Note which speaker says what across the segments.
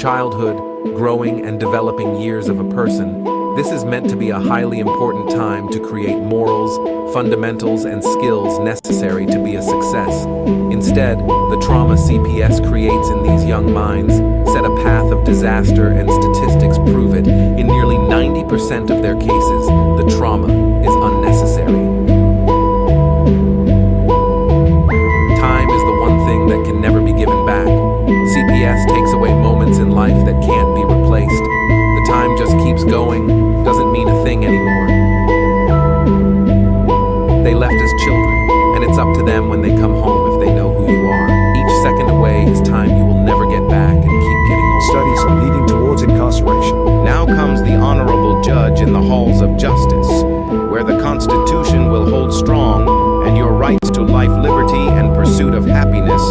Speaker 1: childhood, growing and developing years of a person, this is meant to be a highly important time to create morals, fundamentals, and skills necessary to be a success. Instead, the trauma CPS creates in these young minds set a path of disaster, and statistics prove it. In nearly 90% of their cases, the trauma is unnecessary. Time is the one thing that can never be given back. CPS takes away moments in life that can't be replaced. The time just keeps going, doesn't mean a thing anymore. They left as children, and it's up to them when they come home if they know who you are. Each second away is time you will never get back, and keep getting older.
Speaker 2: Studies are leading towards incarceration.
Speaker 3: Now comes the honorable judge in the halls of justice, where the Constitution will hold strong, and your rights to life, liberty, and pursuit of happiness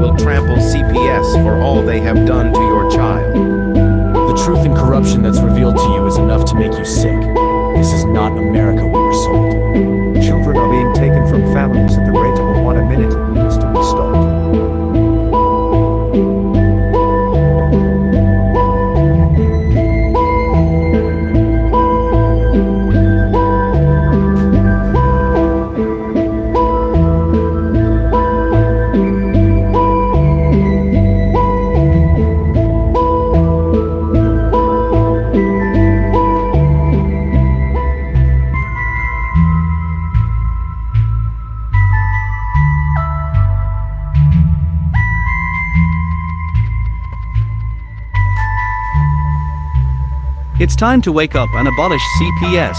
Speaker 3: will trample CPS for all they have done to your child.
Speaker 4: The truth and corruption that's revealed to you is enough to make you sick. This is not America we were sold.
Speaker 2: Children are being taken from families at the rate of one a minute. It needs to be stopped.
Speaker 5: It's time to wake up and abolish CPS.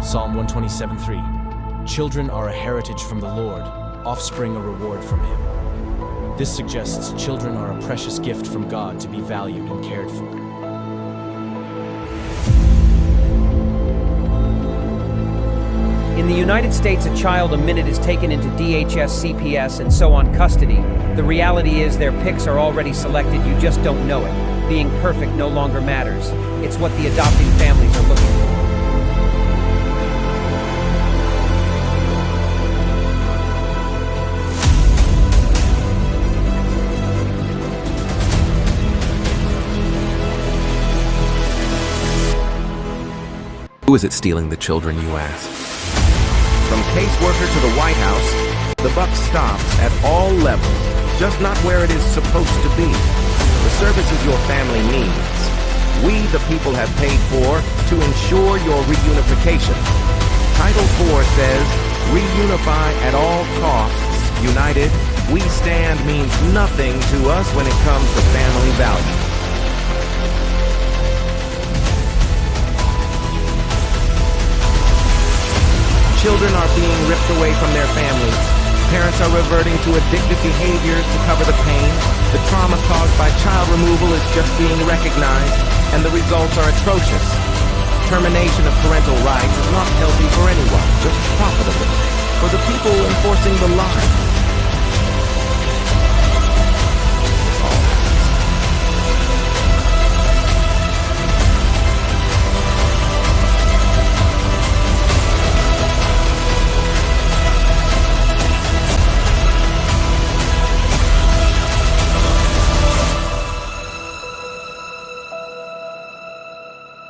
Speaker 4: Psalm 127:3. Children are a heritage from the Lord, offspring a reward from Him. This suggests children are a precious gift from God to be valued and cared for.
Speaker 6: In the United States, a child a minute is taken into DHS, CPS, and so on custody. The reality is their picks are already selected, you just don't know it. Being perfect no longer matters. It's what the adopting families are looking for.
Speaker 1: Who is it stealing the children, you ask?
Speaker 3: From caseworker to the White House, the buck stops at all levels, just not where it is supposed to be. The services your family needs, we the people have paid for to ensure your reunification. Title 4 says, reunify at all costs. United, we stand means nothing to us when it comes to family values. Children are being ripped away from their families. Parents are reverting to addictive behaviors to cover the pain. The trauma caused by child removal is just being recognized, and the results are atrocious. Termination of parental rights is not healthy for anyone, just profitable for the people enforcing the lie.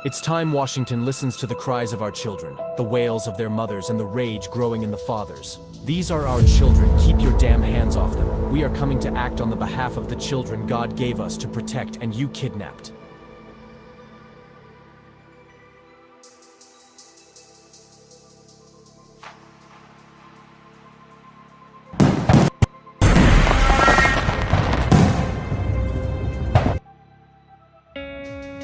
Speaker 4: It's time Washington listens to the cries of our children, the wails of their mothers, and the rage growing in the fathers. These are our children. Keep your damn hands off them. We are coming to act on the behalf of the children God gave us to protect, and you kidnapped.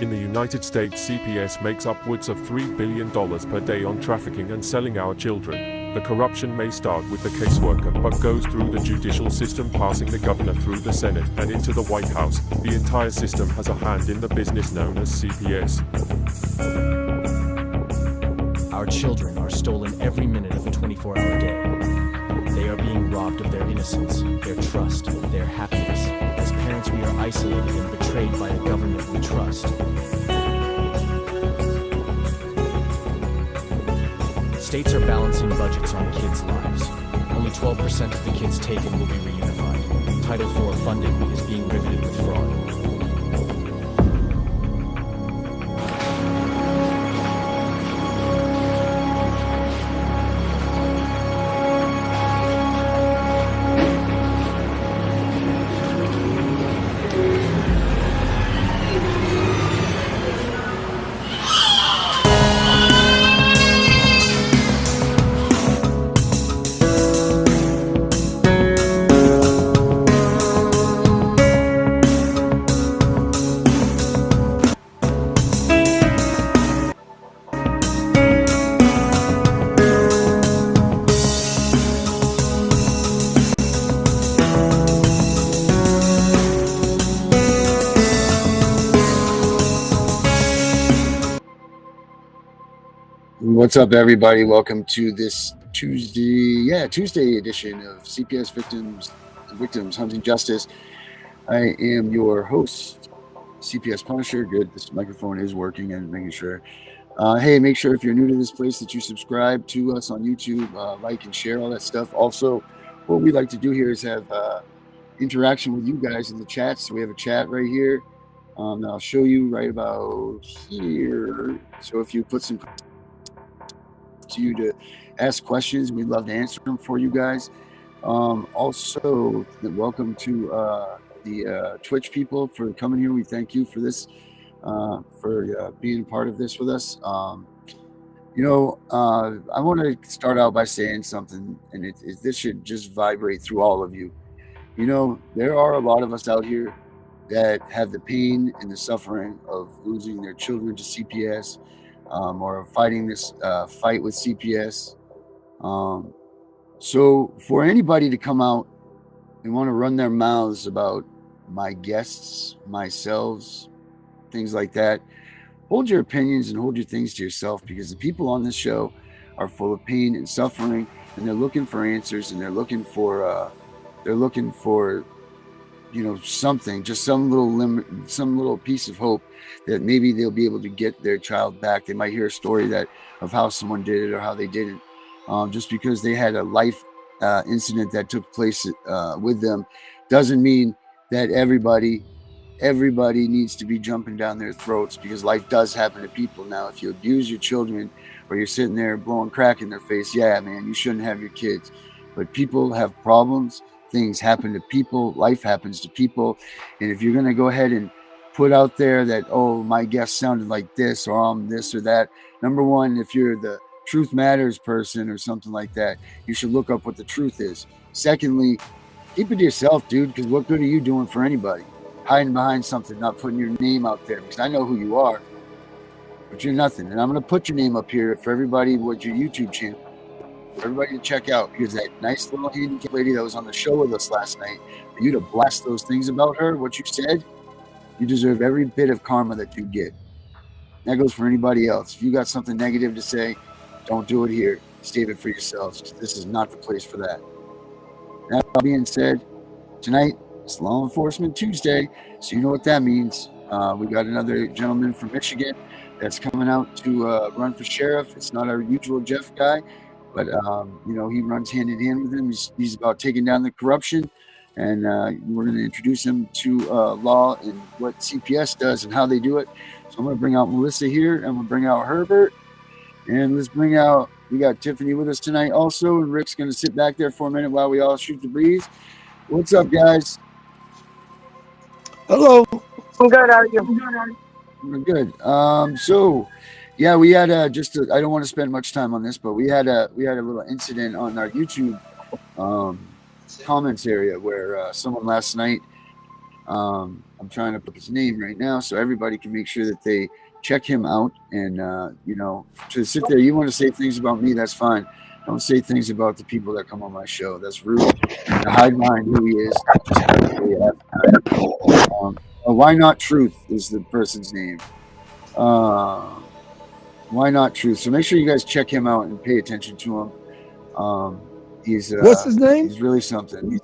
Speaker 7: In the United States, CPS makes upwards of $3 billion per day on trafficking and selling our children. The corruption may start with the caseworker, but goes through the judicial system, passing the governor through the Senate and into the White House. The entire system has a hand in the business known as CPS.
Speaker 4: Our children are stolen every minute of a 24-hour day. They are being robbed of their innocence, their trust, their happiness. As parents, we are isolated and betrayed by a government we trust. States are balancing budgets on kids' lives. Only 12% of the kids taken will be reunified. Title IV funding is being riveted with fraud.
Speaker 8: What's up, everybody? Welcome to this Tuesday edition of CPS Victims Hunting Justice. I am your host, CPS Punisher. Good, this microphone is working and making sure. Hey, make sure if you're new to this place that you subscribe to us on YouTube, like and share all that stuff. Also, what we like to do here is have interaction with you guys in the chat. So we have a chat right here. And I'll show you right about here. So if you put some to you to ask questions, we'd love to answer them for you guys. Also, welcome to the Twitch people for coming here. We thank you for this, for being a part of this with us. I want to start out by saying something, and this should just vibrate through all of you. There are a lot of us out here that have the pain and the suffering of losing their children to CPS, or fighting this fight with CPS. So for anybody to come out and want to run their mouths about my guests, myself, things like that, hold your opinions and hold your things to yourself, because the people on this show are full of pain and suffering, and they're looking for answers, and they're looking for something, just some little piece of hope that maybe they'll be able to get their child back. They might hear a story of how someone did it or how they didn't. Just because they had a life incident that took place with them doesn't mean that everybody needs to be jumping down their throats, because life does happen to people. Now, if you abuse your children or you're sitting there blowing crack in their face, yeah, man, you shouldn't have your kids. But people have problems. Things happen to people. Life happens to people. And if you're going to go ahead and put out there that, oh, my guest sounded like this, or I'm this or that, number one, if you're the Truth Matters person or something like that, you should look up what the truth is. Secondly, keep it to yourself, dude, because what good are you doing for anybody? Hiding behind something, not putting your name out there, because I know who you are, but you're nothing. And I'm going to put your name up here for everybody with your YouTube channel, for everybody to check out, because that nice little handicapped lady that was on the show with us last night, for you to blast those things about her, what you said, you deserve every bit of karma that you get. That goes for anybody else. If you got something negative to say, don't do it here. Save it for yourselves, because this is not the place for that. That being said, tonight it's Law Enforcement Tuesday, so you know what that means. We got another gentleman from Michigan that's coming out to run for sheriff. It's not our usual Jeff guy, but he runs hand in hand with him. He's about taking down the corruption, and we're going to introduce him to law and what CPS does and how they do it. So I'm going to bring out Melissa here, and we'll bring out Herbert, and we got Tiffany with us tonight also, and Rick's going to sit back there for a minute while we all shoot the breeze. What's up, guys?
Speaker 9: Hello.
Speaker 10: I'm good. How are you?
Speaker 8: We're good. So yeah, we had I don't want to spend much time on this, but we had a little incident on our YouTube comments area where someone last night, I'm trying to put his name right now so everybody can make sure that they check him out. And to sit there, you want to say things about me, that's fine. Don't say things about the people that come on my show. That's rude. And to hide behind who he is. Why Not Truth is the person's name. Why Not Truth. So make sure you guys check him out and pay attention to him. He's
Speaker 9: what's his name?
Speaker 8: He's really something.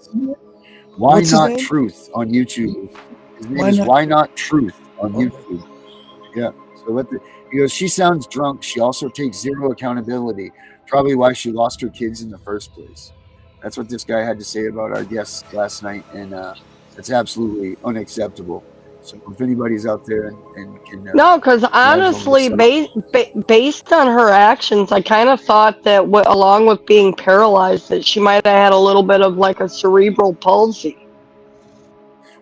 Speaker 8: Why Not Truth on YouTube His name is Why Not Truth on YouTube. Yeah. So he goes, she sounds drunk. She also takes zero accountability. Probably why she lost her kids in the first place. That's what this guy had to say about our guests last night, and that's absolutely unacceptable. So if anybody's out there and can
Speaker 10: No, because
Speaker 8: judge on
Speaker 10: honestly,
Speaker 8: this,
Speaker 10: based on her actions, I kind of thought that along with being paralyzed, that she might have had a little bit of like a cerebral palsy.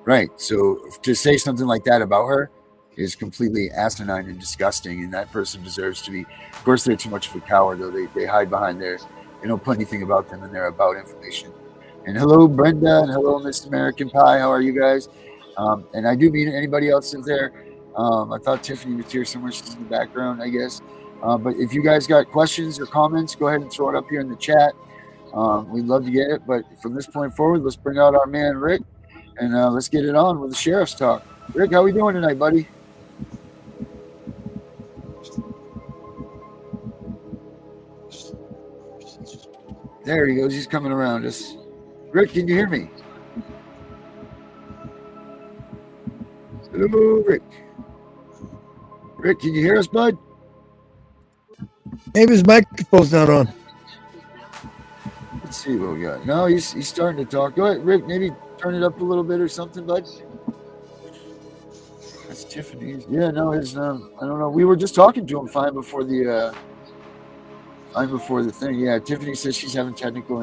Speaker 8: right? So to say something like that about her is completely asinine and disgusting, and that person deserves to be. Of course, they're too much of a coward, though. They hide behind they don't put anything about them, and they're about information. And hello, Brenda, and hello, Miss American Pie. How are you guys? And I do mean anybody else in there. I thought Tiffany was here somewhere. She's in the background, I guess. But if you guys got questions or comments, go ahead and throw it up here in the chat. We'd love to get it. But from this point forward, let's bring out our man, Rick, and let's get it on with the sheriff's talk. Rick, how we doing tonight, buddy? There he goes. He's coming around us. Rick, can you hear me? Hello, Rick. Rick, can you hear us, bud?
Speaker 9: Maybe his microphone's not on.
Speaker 8: Let's see what we got. No, he's starting to talk. Go ahead, Rick. Maybe turn it up a little bit or something, bud. That's Tiffany's. Yeah, no, I don't know. We were just talking to him fine before the thing. Yeah, Tiffany says she's having technical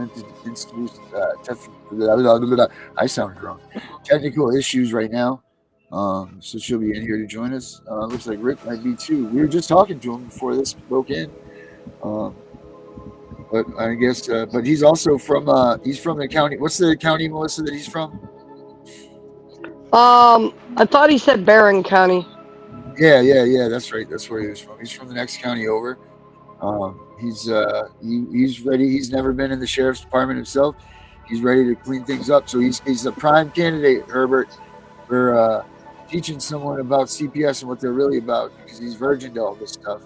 Speaker 8: I sound drunk. Technical issues right now. So she'll be in here to join us. Looks like Rick might be too. We were just talking to him before this broke in. But I guess, but he's also from the county. What's the county, Melissa, that he's from?
Speaker 10: I thought he said Barron County.
Speaker 8: Yeah. That's right. That's where he was from. He's from the next county over. He's ready. He's never been in the sheriff's department himself. He's ready to clean things up. So he's a prime candidate, Herbert, for teaching someone about CPS and what they're really about, because he's virgin to all this stuff.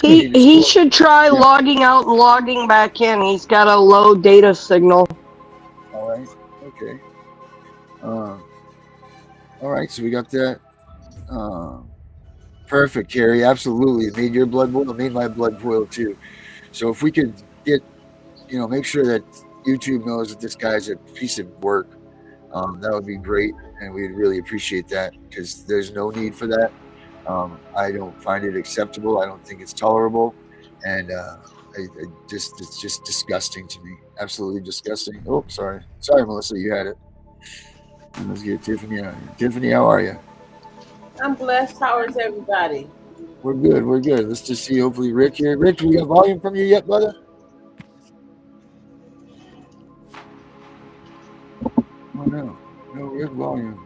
Speaker 10: He should try logging out and logging back in. He's got a low data signal.
Speaker 8: All right. Okay. All right. So we got that. Perfect, Carrie. Absolutely. It made your blood boil. It made my blood boil too. So if we could get, make sure that YouTube knows that this guy's a piece of work, that would be great. And we'd really appreciate that, because there's no need for that. I don't find it acceptable. I don't think it's tolerable. And it's just disgusting to me. Absolutely disgusting. Oh, sorry. Sorry, Melissa, you had it. And let's get Tiffany out here. Tiffany, how are you?
Speaker 11: I'm blessed. How is everybody?
Speaker 8: We're good. Let's just see, hopefully, Rick here. Rick, we got volume from you yet, brother? Oh, no. No, Rick, volume.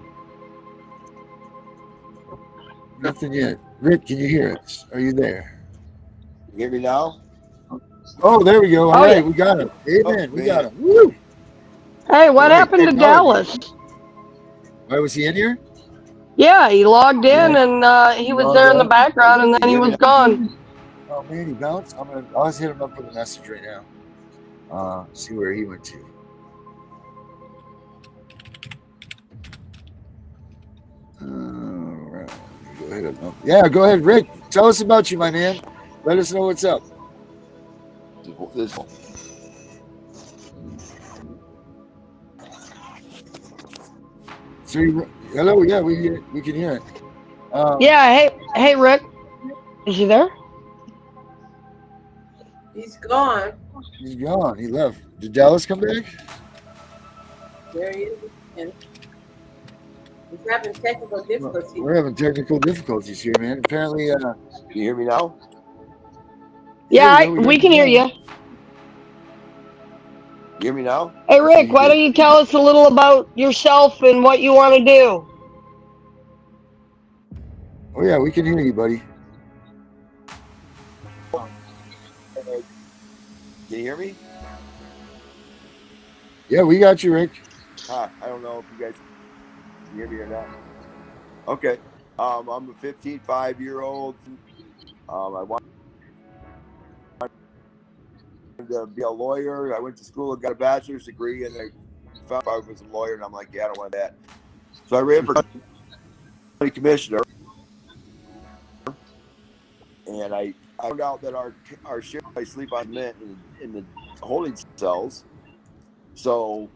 Speaker 8: Nothing yet. Rick, can you hear us? Are you there?
Speaker 12: You hear me now?
Speaker 8: Oh, there we go. All right,
Speaker 10: yeah.
Speaker 8: We got him. Amen.
Speaker 12: Oh,
Speaker 8: we got him. Woo!
Speaker 10: Hey, what happened to Dallas?
Speaker 8: Why was he in here?
Speaker 10: Yeah, he logged in and he was there in the background, and then he was gone.
Speaker 8: Oh man, he bounced. I'll just hit him up with a message right now. See where he went to. All right. Go ahead. Yeah, go ahead, Rick. Tell us about you, my man. Let us know what's up.
Speaker 12: This one.
Speaker 8: Hello. Yeah, we can hear it.
Speaker 10: Yeah. Hey, Rick. Is he there?
Speaker 11: He's gone.
Speaker 8: He's gone. He left. Did Dallas come back?
Speaker 11: There he is. And he's having technical difficulties.
Speaker 8: We're having technical difficulties here, man. Apparently,
Speaker 12: Can you hear me now?
Speaker 10: Yeah, we can hear you.
Speaker 12: You hear me now?
Speaker 10: Hey, Rick, why don't you tell us a little about yourself and what you want to do?
Speaker 8: Oh yeah, we can hear you, buddy.
Speaker 12: Can you hear me?
Speaker 8: Yeah, we got you, Rick.
Speaker 12: I don't know if you guys can hear me or not. Okay. I'm a 5-year-old. I wanted to be a lawyer. I went to school and got a bachelor's degree, and I found I was a lawyer, and I'm like, yeah, I don't want that. So I ran for county commissioner, and I found out that our sheriff sleep on cement in the holding cells. So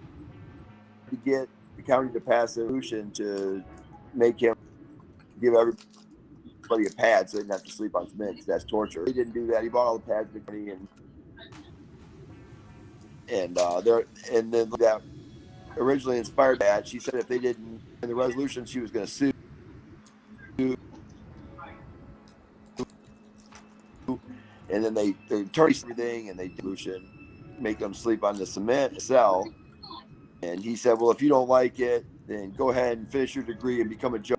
Speaker 12: to get the county to pass a resolution to make him give everybody a pad so they didn't have to sleep on cement, because that's torture. He didn't do that. He bought all the pads in the county, and then that originally inspired that. She said if they didn't in the resolution, she was going to sue. And then they attorney everything, and they resolution, make them sleep on the cement cell. And he said, well, if you don't like it, then go ahead and finish your degree and become a judge,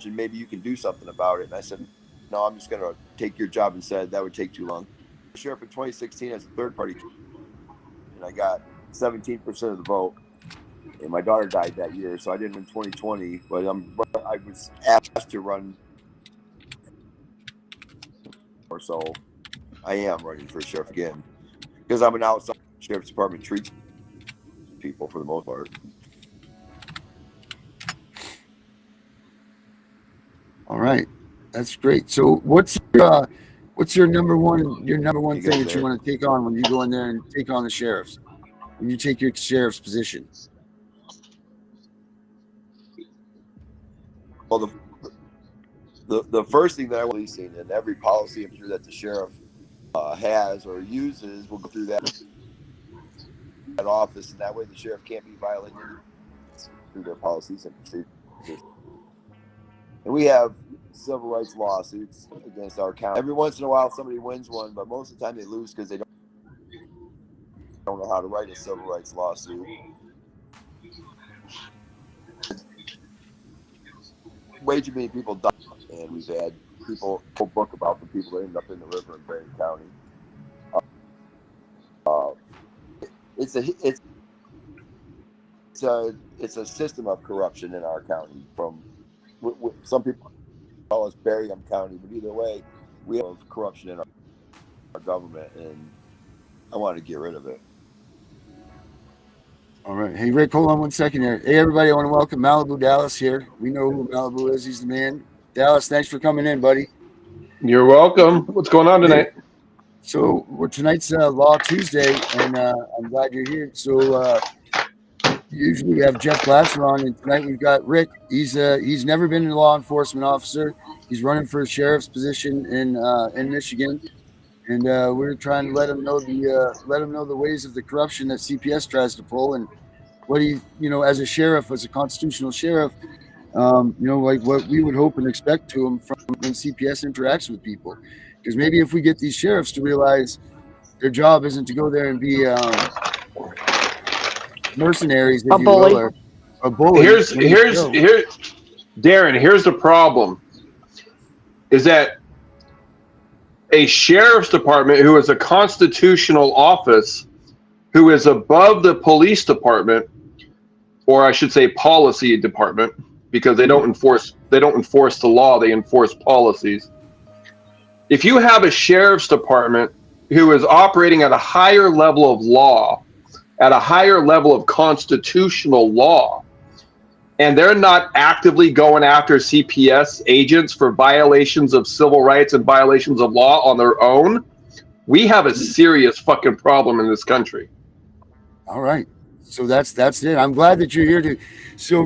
Speaker 12: and maybe you can do something about it. And I said, no, I'm just going to take your job instead. That would take too long. Sheriff in 2016 as a third party, and I got 17% of the vote. And my daughter died that year, so I didn't in 2020. But I was asked to run, or so I am running for sheriff again, because I'm an outside sheriff's department treats people for the most part.
Speaker 8: All right, that's great. So what's your number one thing that you want to take on when you go in there and take on the sheriffs, when you take your sheriff's position?
Speaker 12: Well, the first thing that I want to see, and every policy I'm sure that the sheriff has or uses will go through that office, and that way the sheriff can't be violating through their policies and procedures. And we have civil rights lawsuits against our county. Every once in a while somebody wins one, but most of the time they lose because they don't know how to write a civil rights lawsuit. Way too many people die, and we've had people book about the people that end up in the river in Berrien County. It's a system of corruption in our county. From some people call us Berrien County, but either way, we have corruption in our government, and I want to get rid of it.
Speaker 8: All right. Hey, Rick, hold on one second here. Hey, everybody, I want to welcome Malibu Dallas here. We know who Malibu is. He's the man. Dallas, thanks for coming in, buddy.
Speaker 9: You're welcome. What's going on tonight?
Speaker 8: So tonight's Law Tuesday, and I'm glad you're here. So usually we have Jeff Glasser on, and tonight we've got Rick. He's never been a law enforcement officer. He's running for a sheriff's position in Michigan, and we're trying to let him know the ways of the corruption that CPS tries to pull, and what he, as a sheriff, as a constitutional sheriff, like what we would hope and expect to him from when CPS interacts with people. Because maybe if we get these sheriffs to realize their job isn't to go there and be mercenaries, if you will, or a bully.
Speaker 9: Here's Darren, here's the problem, is that a sheriff's department, who is a constitutional office, who is above the police department, or I should say policy department, because they don't enforce the law, they enforce policies. If you have a sheriff's department who is operating at a higher level of law, at a higher level of constitutional law, and they're not actively going after CPS agents for violations of civil rights and violations of law on their own, we have a serious fucking problem in this country.
Speaker 8: All right. So that's it. I'm glad that you're here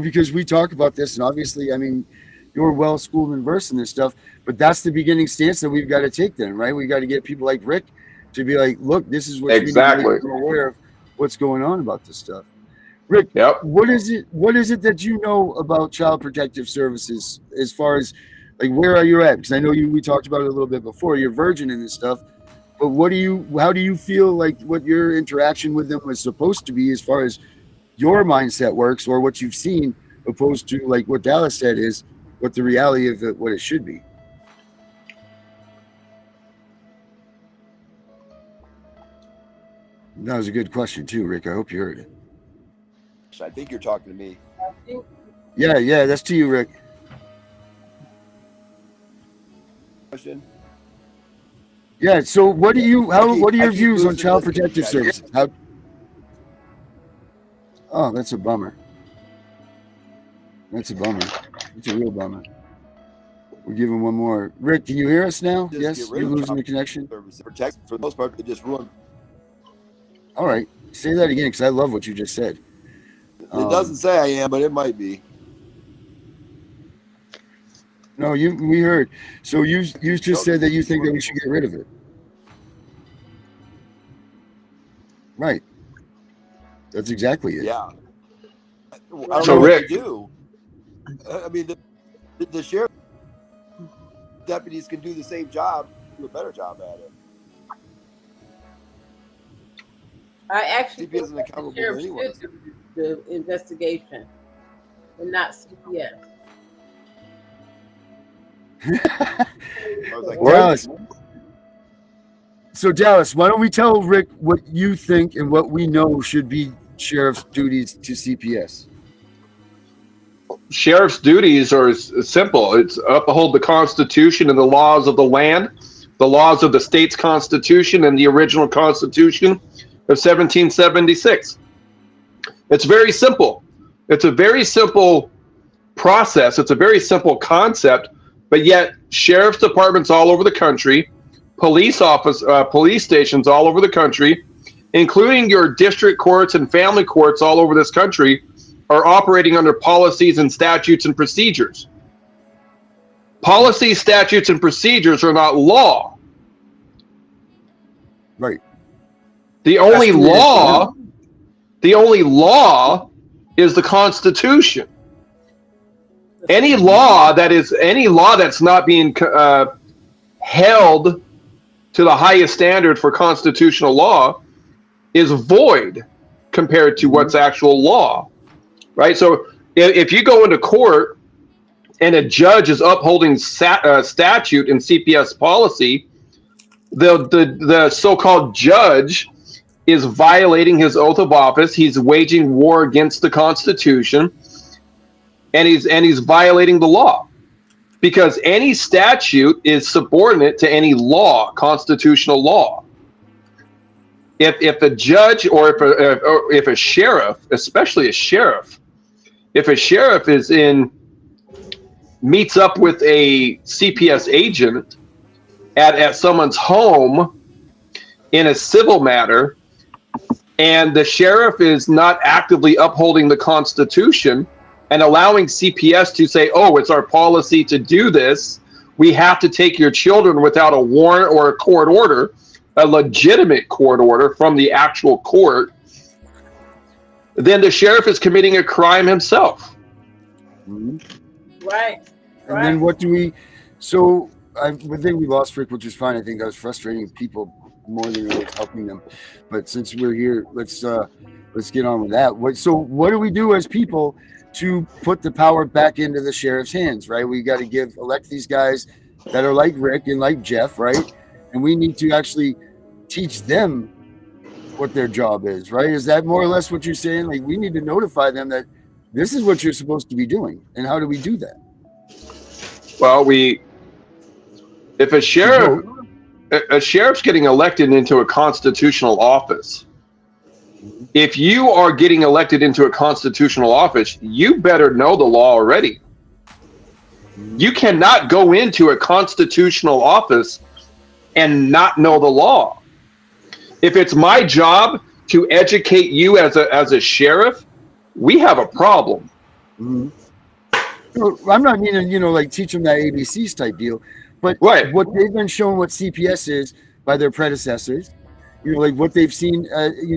Speaker 8: because we talk about this, and obviously, I mean, you're well schooled and versed in this stuff, but that's the beginning stance that we've got to take then, right? We got to get people like Rick to be like, look, this is what
Speaker 9: exactly.
Speaker 8: you need to be aware of what's going on about this stuff. Rick, what is it that you know about Child Protective Services, as far as like where are you at? Because I know we talked about it a little bit before. You're virgin in this stuff, but how do you feel like what your interaction with them was supposed to be, as far as your mindset works, or what you've seen, opposed to like what Dallas said is what the reality of what it should be? That was a good question too, Rick. I hope you heard it.
Speaker 12: I think you're talking to me.
Speaker 8: Yeah, that's to you, Rick.
Speaker 12: Question?
Speaker 8: Yeah, so what are your views on Child Protective Services? Oh, that's a bummer. That's a bummer. It's a real bummer. We're giving one more. Rick, can you hear us now?
Speaker 12: Just
Speaker 8: Yes,
Speaker 12: get rid
Speaker 8: you're
Speaker 12: of
Speaker 8: losing the
Speaker 12: child
Speaker 8: connection.
Speaker 12: services. Protect for the most part. They just ruin.
Speaker 8: All right, say that again because I love what you just said.
Speaker 12: It doesn't say I am, but it might be.
Speaker 8: No, we heard. So you just said that you think that we should get rid of it. Right. That's exactly it.
Speaker 12: Yeah. I don't
Speaker 9: So,
Speaker 12: know
Speaker 9: Rick-
Speaker 12: what to do. I mean, the sheriff deputies can do the same job, do a better job at it.
Speaker 11: I actually
Speaker 12: CPS isn't
Speaker 11: think
Speaker 12: accountable
Speaker 11: the
Speaker 12: to
Speaker 11: sheriff
Speaker 12: anyone.
Speaker 11: should do the investigation, and not CPS.
Speaker 12: I was like,
Speaker 8: Dallas. So Dallas, why don't we tell Rick what you think and what we know should be sheriff's duties to CPS?
Speaker 9: Sheriff's duties are simple. It's uphold the Constitution and the laws of the land, the laws of the state's Constitution and the original Constitution of 1776. It's very simple. It's a very simple process. It's a very simple concept, but yet sheriff's departments all over the country, police stations all over the country, including your district courts and family courts all over this country, are operating under policies and statutes and procedures. Policies, statutes, and procedures are not law.
Speaker 8: Right.
Speaker 9: The only law is the Constitution. Any law that's not being held to the highest standard for constitutional law is void compared to what's actual law, right? So if you go into court and a judge is upholding statute and CPS policy, the so-called judge is violating his oath of office. He's waging war against the Constitution, and he's violating the law, because any statute is subordinate to any law, constitutional law. If a judge or if a sheriff, especially a sheriff, if a sheriff meets up with a CPS agent at someone's home in a civil matter, and the sheriff is not actively upholding the Constitution and allowing CPS to say, oh, it's our policy to do this, we have to take your children without a warrant or a court order, a legitimate court order from the actual court, then the sheriff is committing a crime himself.
Speaker 8: Mm-hmm.
Speaker 11: Right.
Speaker 8: And then what do we? So I think we lost Rick, which is fine. I think I was frustrating people more than it was helping them. But since we're here, let's get on with that. What do we do as people to put the power back into the sheriff's hands? Right, we got to elect these guys that are like Rick and like Jeff, right? And we need to actually teach them what their job is, right? Is that more or less what you're saying? Like, we need to notify them that this is what you're supposed to be doing. And how do we do that?
Speaker 9: Well, if a sheriff's getting elected into a constitutional office, if you are getting elected into a constitutional office, you better know the law already. You cannot go into a constitutional office and not know the law. If it's my job to educate you as a sheriff, we have a problem.
Speaker 8: Mm-hmm. I'm not meaning, like teach them that ABCs type deal, but
Speaker 9: right.
Speaker 8: What they've been shown what CPS is by their predecessors, like what they've seen,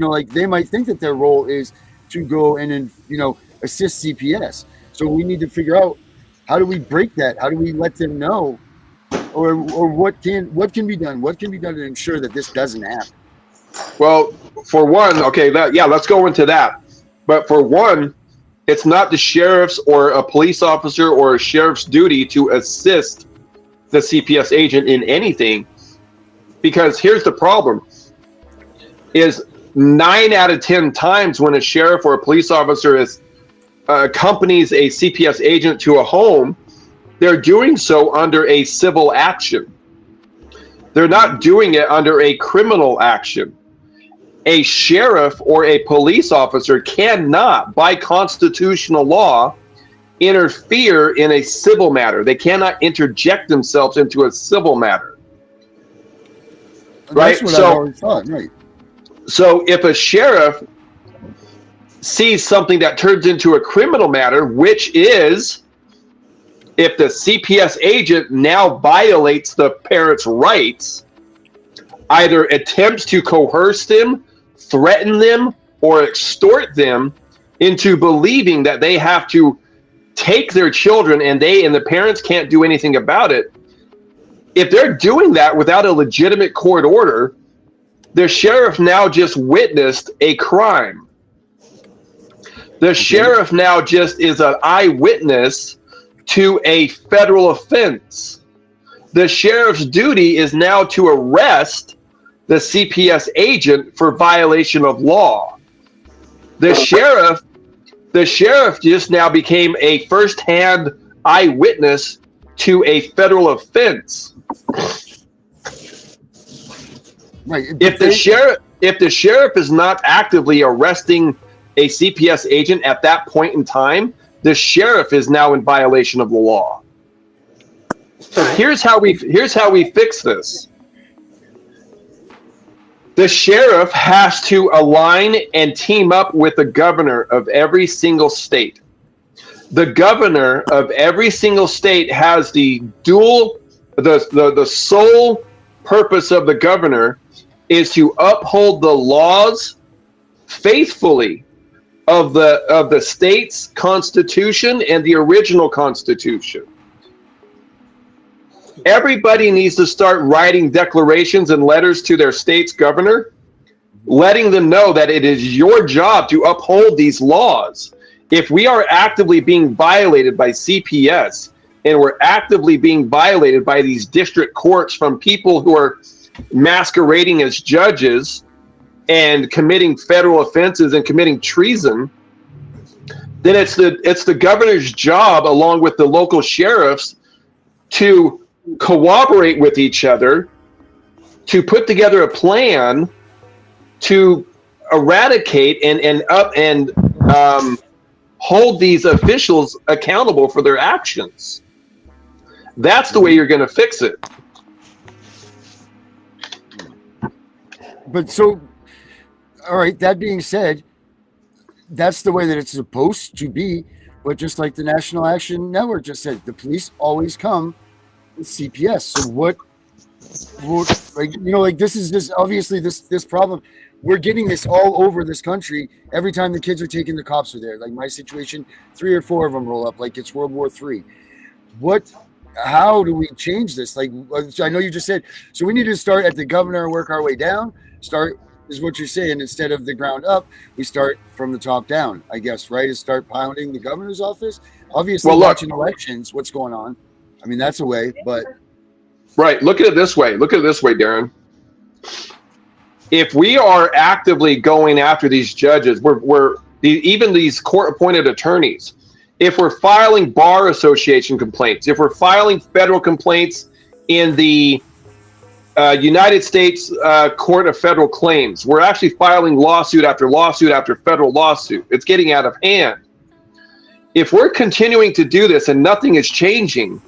Speaker 8: like they might think that their role is to go and assist CPS. So we need to figure out, how do we break that? How do we let them know, or what can be done? What can be done to ensure that this doesn't happen?
Speaker 9: Well, for one, okay, let's go into that. But for one, it's not the sheriff's or a police officer or a sheriff's duty to assist the CPS agent in anything, because here's the problem: is 9 out of 10 times when a sheriff or a police officer accompanies a CPS agent to a home, they're doing so under a civil action. They're not doing it under a criminal action. A sheriff or a police officer cannot, by constitutional law, interfere in a civil matter. They cannot interject themselves into a civil matter.
Speaker 8: And that's what I've always thought, right?
Speaker 9: So if a sheriff sees something that turns into a criminal matter, which is if the CPS agent now violates the parent's rights, either attempts to coerce them, threaten them, or extort them into believing that they have to take their children and the parents can't do anything about it. If they're doing that without a legitimate court order, the sheriff now just witnessed a crime. The sheriff now just is an eyewitness to a federal offense. The sheriff's duty is now to arrest the CPS agent for violation of law. The sheriff just now became a first-hand eyewitness to a federal offense.
Speaker 8: Right.
Speaker 9: If the sheriff is not actively arresting a CPS agent at that point in time, the sheriff is now in violation of the law. Here's how we fix this. The sheriff has to align and team up with the governor of every single state. The governor of every single state has the sole purpose of the governor is to uphold the laws faithfully of the state's constitution and the original constitution. Everybody needs to start writing declarations and letters to their state's governor, letting them know that it is your job to uphold these laws. If we are actively being violated by CPS and we're actively being violated by these district courts from people who are masquerading as judges and committing federal offenses and committing treason, then it's the governor's job, along with the local sheriffs, to cooperate with each other, to put together a plan to eradicate and hold these officials accountable for their actions. That's the way you're going to fix it.
Speaker 8: But so, all right, that being said, that's the way that it's supposed to be. But just like the National Action Network just said, the police always come with CPS. So what this is just obviously this problem. We're getting this all over this country. Every time the kids are taken, the cops are there. Like my situation, 3 or 4 of them roll up like it's World War III. How do we change this? Like, I know you just said, so we need to start at the governor and work our way down. Start is what you're saying. Instead of the ground up, we start from the top down, I guess, right? Is start pounding the governor's office. Obviously, watching elections, what's going on. I mean, that's a way, but.
Speaker 9: Right. Look at it this way, Darren. If we are actively going after these judges, even these court-appointed attorneys, if we're filing bar association complaints, if we're filing federal complaints in the United States Court of Federal Claims, we're actually filing lawsuit after lawsuit after federal lawsuit. It's getting out of hand. If we're continuing to do this and nothing is changing,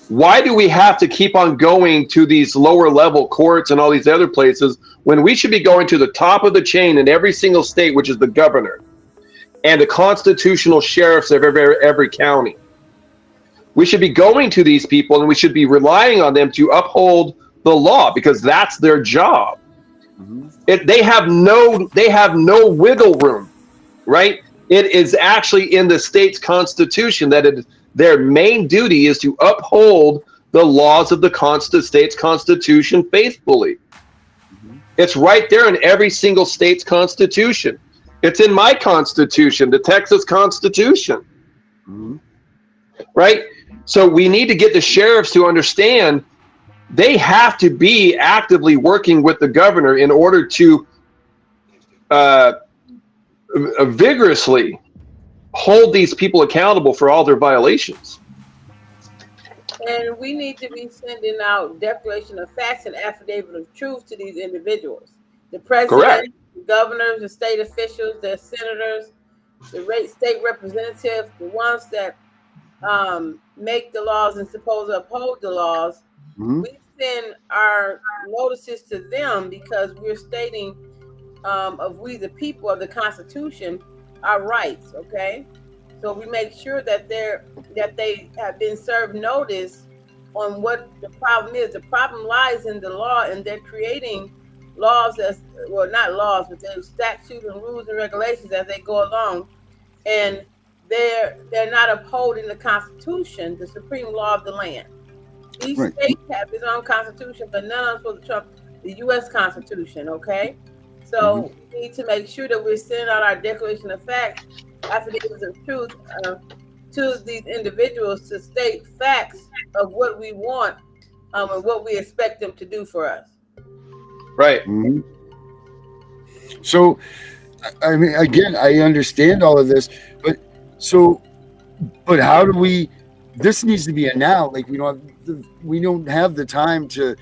Speaker 9: why do we have to keep on going to these lower level courts and all these other places when we should be going to the top of the chain in every single state, which is the governor and the constitutional sheriffs of every county? We should be going to these people and we should be relying on them to uphold the law because that's their job. Mm-hmm. They have no wiggle room, right? It is actually in the state's constitution that their main duty is to uphold the laws of the state's constitution faithfully. Mm-hmm. It's right there in every single state's constitution. It's in my constitution, the Texas Constitution. Mm-hmm. Right? So we need to get the sheriffs to understand they have to be actively working with the governor in order to vigorously hold these people accountable for all their violations.
Speaker 11: And we need to be sending out declaration of facts and affidavit of truth to these individuals. The president, the governors, the state officials, the senators, the state representatives, the ones that make the laws and supposed to uphold the laws,
Speaker 8: Mhm.
Speaker 11: we send our notices to them because we're stating of we the people of the Constitution our rights. Okay, so we make sure that they have been served notice on what the problem is. The problem lies in the law, and they're creating laws as well, not laws, but they're statutes and rules and regulations as they go along, and they're not upholding the Constitution, the supreme law of the land. Each
Speaker 8: Right.
Speaker 11: state have its own constitution, but none of them supposed to trump the U.S. Constitution. Okay, so we need to make sure that we're sending out our Declaration of Facts, affidavits of truth, to these individuals to state facts of what we want and what we expect them to do for us.
Speaker 9: Right.
Speaker 8: Mhm. So, I mean, again, I understand all of this, but how do we? This needs to be a now. Like we don't have the time to,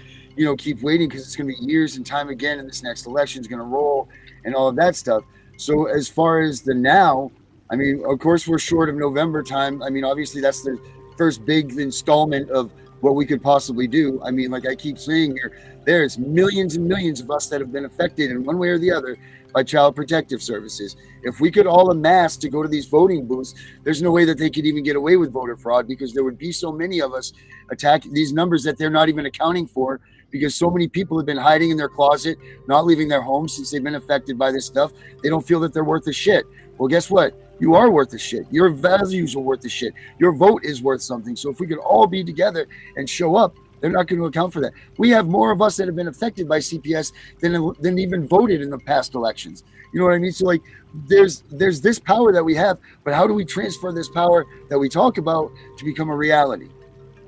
Speaker 8: keep waiting because it's going to be years and time again, and this next election is going to roll and all of that stuff. So as far as the now, I mean, of course we're short of November time. I mean, obviously that's the first big installment of what we could possibly do. I mean, like I keep saying here, there's millions and millions of us that have been affected in one way or the other by Child Protective Services. If we could all amass to go to these voting booths, there's no way that they could even get away with voter fraud because there would be so many of us attacking these numbers that they're not even accounting for because so many people have been hiding in their closet, not leaving their homes since they've been affected by this stuff. They don't feel that they're worth a shit. Well, guess what? You are worth a shit. Your values are worth a shit. Your vote is worth something. So if we could all be together and show up, they're not going to account for that. We have more of us that have been affected by CPS than even voted in the past elections. You know what I mean? So like there's this power that we have, but how do we transfer this power that we talk about to become a reality?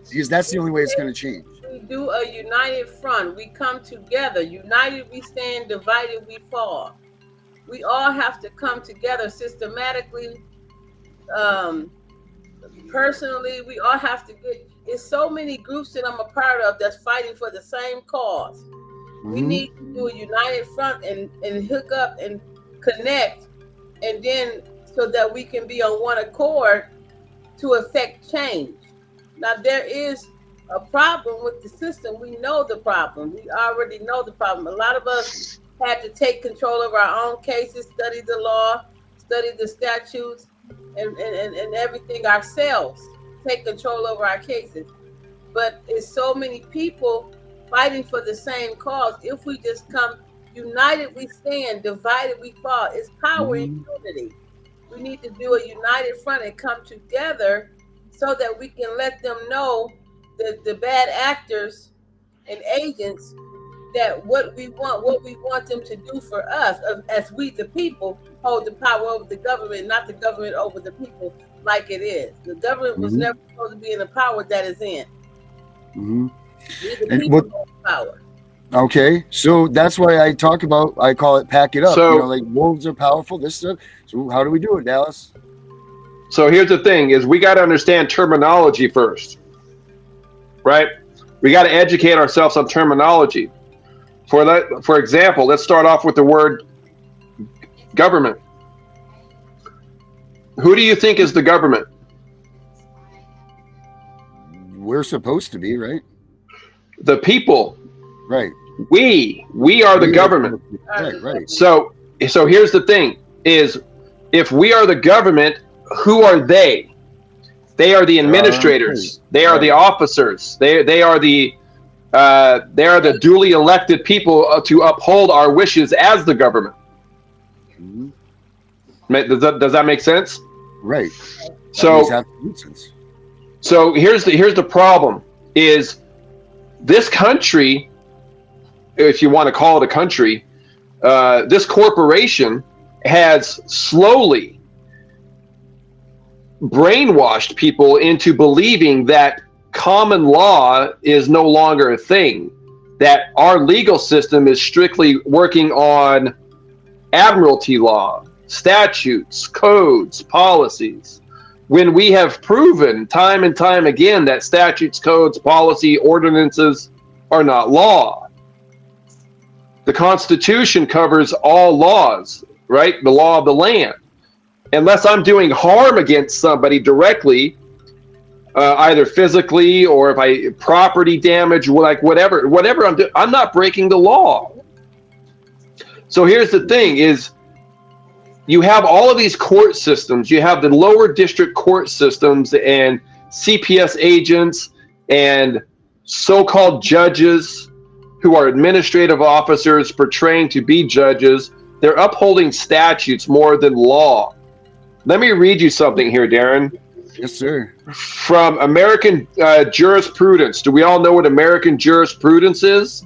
Speaker 8: Because that's the only way it's going to change.
Speaker 11: We do a united front. We come together. United we stand, divided we fall. We all have to come together systematically, personally. We all have to get. It's so many groups that I'm a part of that's fighting for the same cause. We need to do a united front and hook up and connect, and then so that we can be on one accord to affect change. Now there is a problem with the system. We know the problem. We already know the problem. A lot of us had to take control of our own cases, study the law, study the statutes, and everything ourselves. Take control over our cases. But it's so many people fighting for the same cause. If we just come united, we stand, divided, we fall. It's power in unity. We need to do a united front and come together so that we can let them know that the bad actors and agents that what we want them to do for us as we the people hold the power over the government, not the government over the people like it is. The government was never supposed to be in the power that is in. We the people hold the power.
Speaker 8: Okay, so that's why I call it pack it up.
Speaker 9: So,
Speaker 8: like wolves are powerful, this stuff. So how do we do it, Dallas?
Speaker 9: So here's the thing is we got to understand terminology first, right? We got to educate ourselves on terminology. For example, let's start off with the word government. Who do you think is the government?
Speaker 8: We're supposed to be, right?
Speaker 9: The people.
Speaker 8: Right.
Speaker 9: We are the government.
Speaker 8: Right.
Speaker 9: So here's the thing is if we are the government, who are they? They are the administrators. They are the officers. They are the duly elected people to uphold our wishes as the government. Does that make sense?
Speaker 8: Right.
Speaker 9: So here's the problem is this country, if you want to call it a country, this corporation has slowly brainwashed people into believing that common law is no longer a thing, that our legal system is strictly working on admiralty law, statutes, codes, policies, when we have proven time and time again that statutes, codes, policy, ordinances are not law. The Constitution covers all laws, right? The law of the land. unless I'm doing harm against somebody directly, either physically or if I property damage, like whatever I'm doing, I'm not breaking the law. So here's the thing: is you have all of these court systems. You have the lower district court systems and CPS agents and so-called judges who are administrative officers portraying to be judges. They're upholding statutes more than law. Let me read you something here, Darren.
Speaker 8: Yes, sir.
Speaker 9: From American jurisprudence. Do we all know what American jurisprudence is?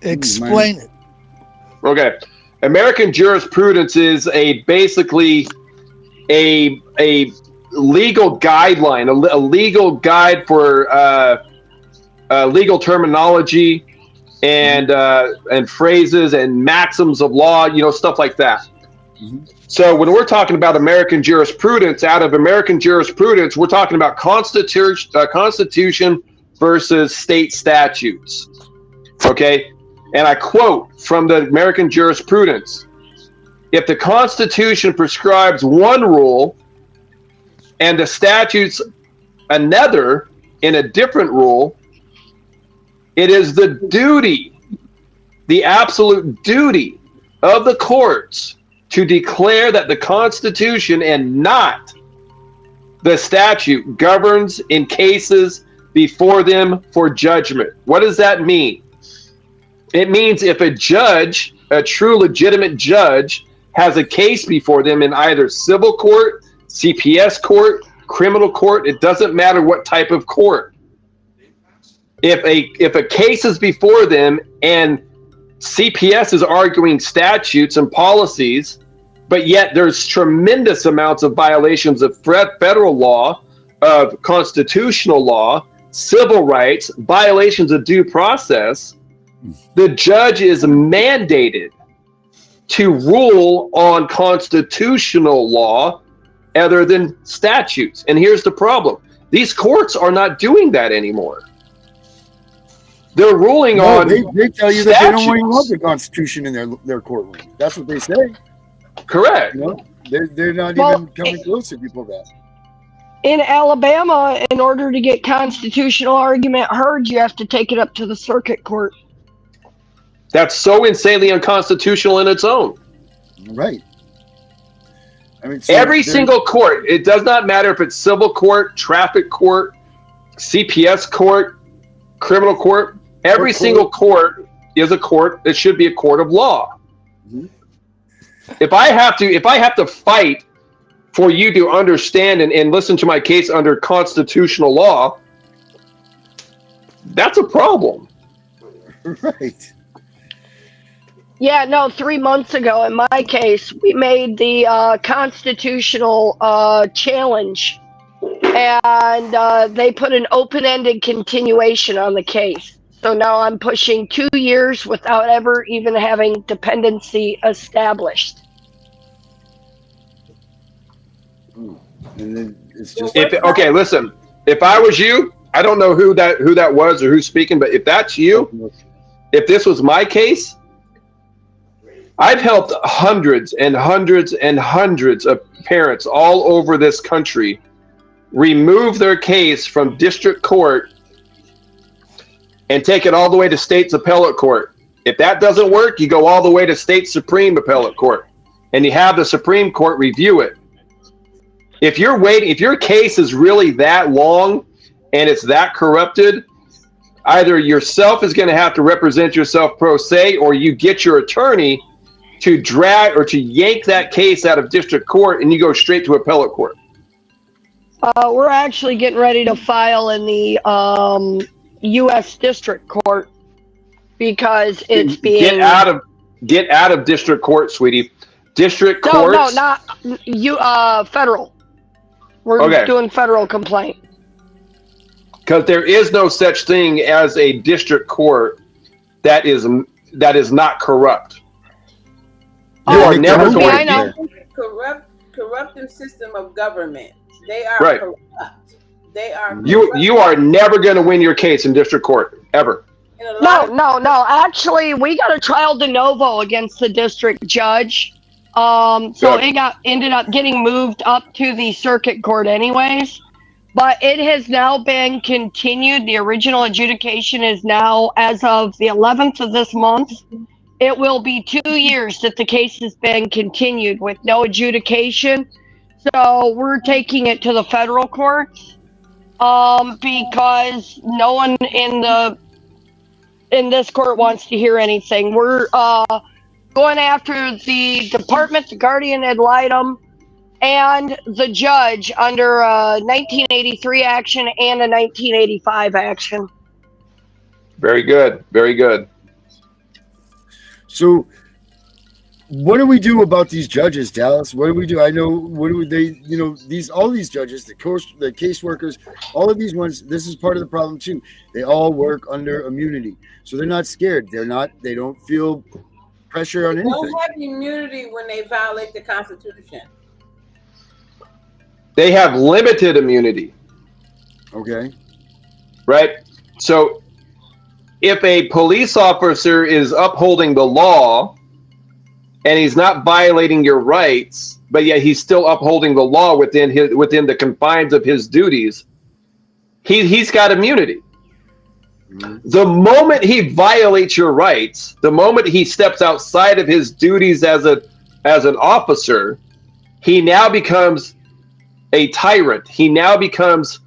Speaker 13: Explain it.
Speaker 9: Okay. American jurisprudence is basically a legal guideline, a legal guide for legal terminology and phrases and maxims of law, stuff like that.
Speaker 8: Mm-hmm.
Speaker 9: So when we're talking about American jurisprudence, out of American jurisprudence, we're talking about Constitution versus state statutes. Okay? And I quote from the American jurisprudence: if the Constitution prescribes one rule and the statutes another in a different rule, it is the duty, the absolute duty of the courts to declare that the Constitution and not the statute governs in cases before them for judgment. What does that mean? It means if a judge, a true legitimate judge, has a case before them in either civil court, CPS court, criminal court, it doesn't matter what type of court. If a case is before them and CPS is arguing statutes and policies, but yet there's tremendous amounts of violations of federal law, of constitutional law, civil rights, violations of due process, the judge is mandated to rule on constitutional law other than statutes. And here's the problem. These courts are not doing that anymore. They're ruling on
Speaker 8: They tell you
Speaker 9: statutes.
Speaker 8: that they don't even love the Constitution in their courtroom. That's what they say.
Speaker 9: Correct.
Speaker 8: They're not even coming close to people that.
Speaker 10: In Alabama, in order to get constitutional argument heard, you have to take it up to the circuit court.
Speaker 9: That's so insanely unconstitutional in its own.
Speaker 8: Right. I mean,
Speaker 9: every single court, it does not matter if it's civil court, traffic court, CPS court, criminal court, every single court is a court. It should be a court of law.
Speaker 8: Mm-hmm.
Speaker 9: If I have to fight for you to understand and listen to my case under constitutional law, that's a problem.
Speaker 8: Right.
Speaker 10: Yeah, no, 3 months ago, in my case, we made the constitutional challenge, and they put an open-ended continuation on the case. So now I'm pushing 2 years without ever even having dependency established.
Speaker 8: And then it's just
Speaker 9: Okay, listen. If I was you, I don't know who that was or who's speaking, but if that's you, if this was my case, I've helped hundreds and hundreds and hundreds of parents all over this country remove their case from district court and take it all the way to state's appellate court. If that doesn't work, you go all the way to state supreme appellate court and you have the Supreme Court review it. If your case is really that long and it's that corrupted, either yourself is going to have to represent yourself pro se, or you get your attorney to drag or to yank that case out of district court and you go straight to appellate court.
Speaker 10: We're actually getting ready to file in the U.S. District Court because it's being
Speaker 9: get out of district court, sweetie. District court.
Speaker 10: No, not federal. We're doing federal complaint.
Speaker 9: Because there is no such thing as a district court that is not corrupt. You are never going
Speaker 11: to corrupting system of government. They are corrupt. They are
Speaker 9: you are never going to win your case in district court ever.
Speaker 10: No. Actually, we got a trial de novo against the district judge So it ended up getting moved up to the circuit court anyways. But it has now been continued. The original adjudication is now, as of the 11th of this month, it will be 2 years that the case has been continued with no adjudication. So we're taking it to the federal courts because no one in this court wants to hear anything. We're going after the department, the guardian ad litem, and the judge under a 1983 action and a 1985 action.
Speaker 9: Very good. Very good.
Speaker 8: So what do we do about these judges, Dallas? What do we do? I know, what do they, all these judges, the caseworkers, all of these ones, this is part of the problem too. They all work under immunity. So they're not scared. They don't feel pressure on anything.
Speaker 11: They don't have immunity when they violate the Constitution.
Speaker 9: They have limited immunity.
Speaker 8: Okay.
Speaker 9: Right? So if a police officer is upholding the law and he's not violating your rights, but yet he's still upholding the law within the confines of his duties, he's got immunity. Mm-hmm. The moment he violates your rights, the moment he steps outside of his duties as an officer, he now becomes a tyrant. He now becomes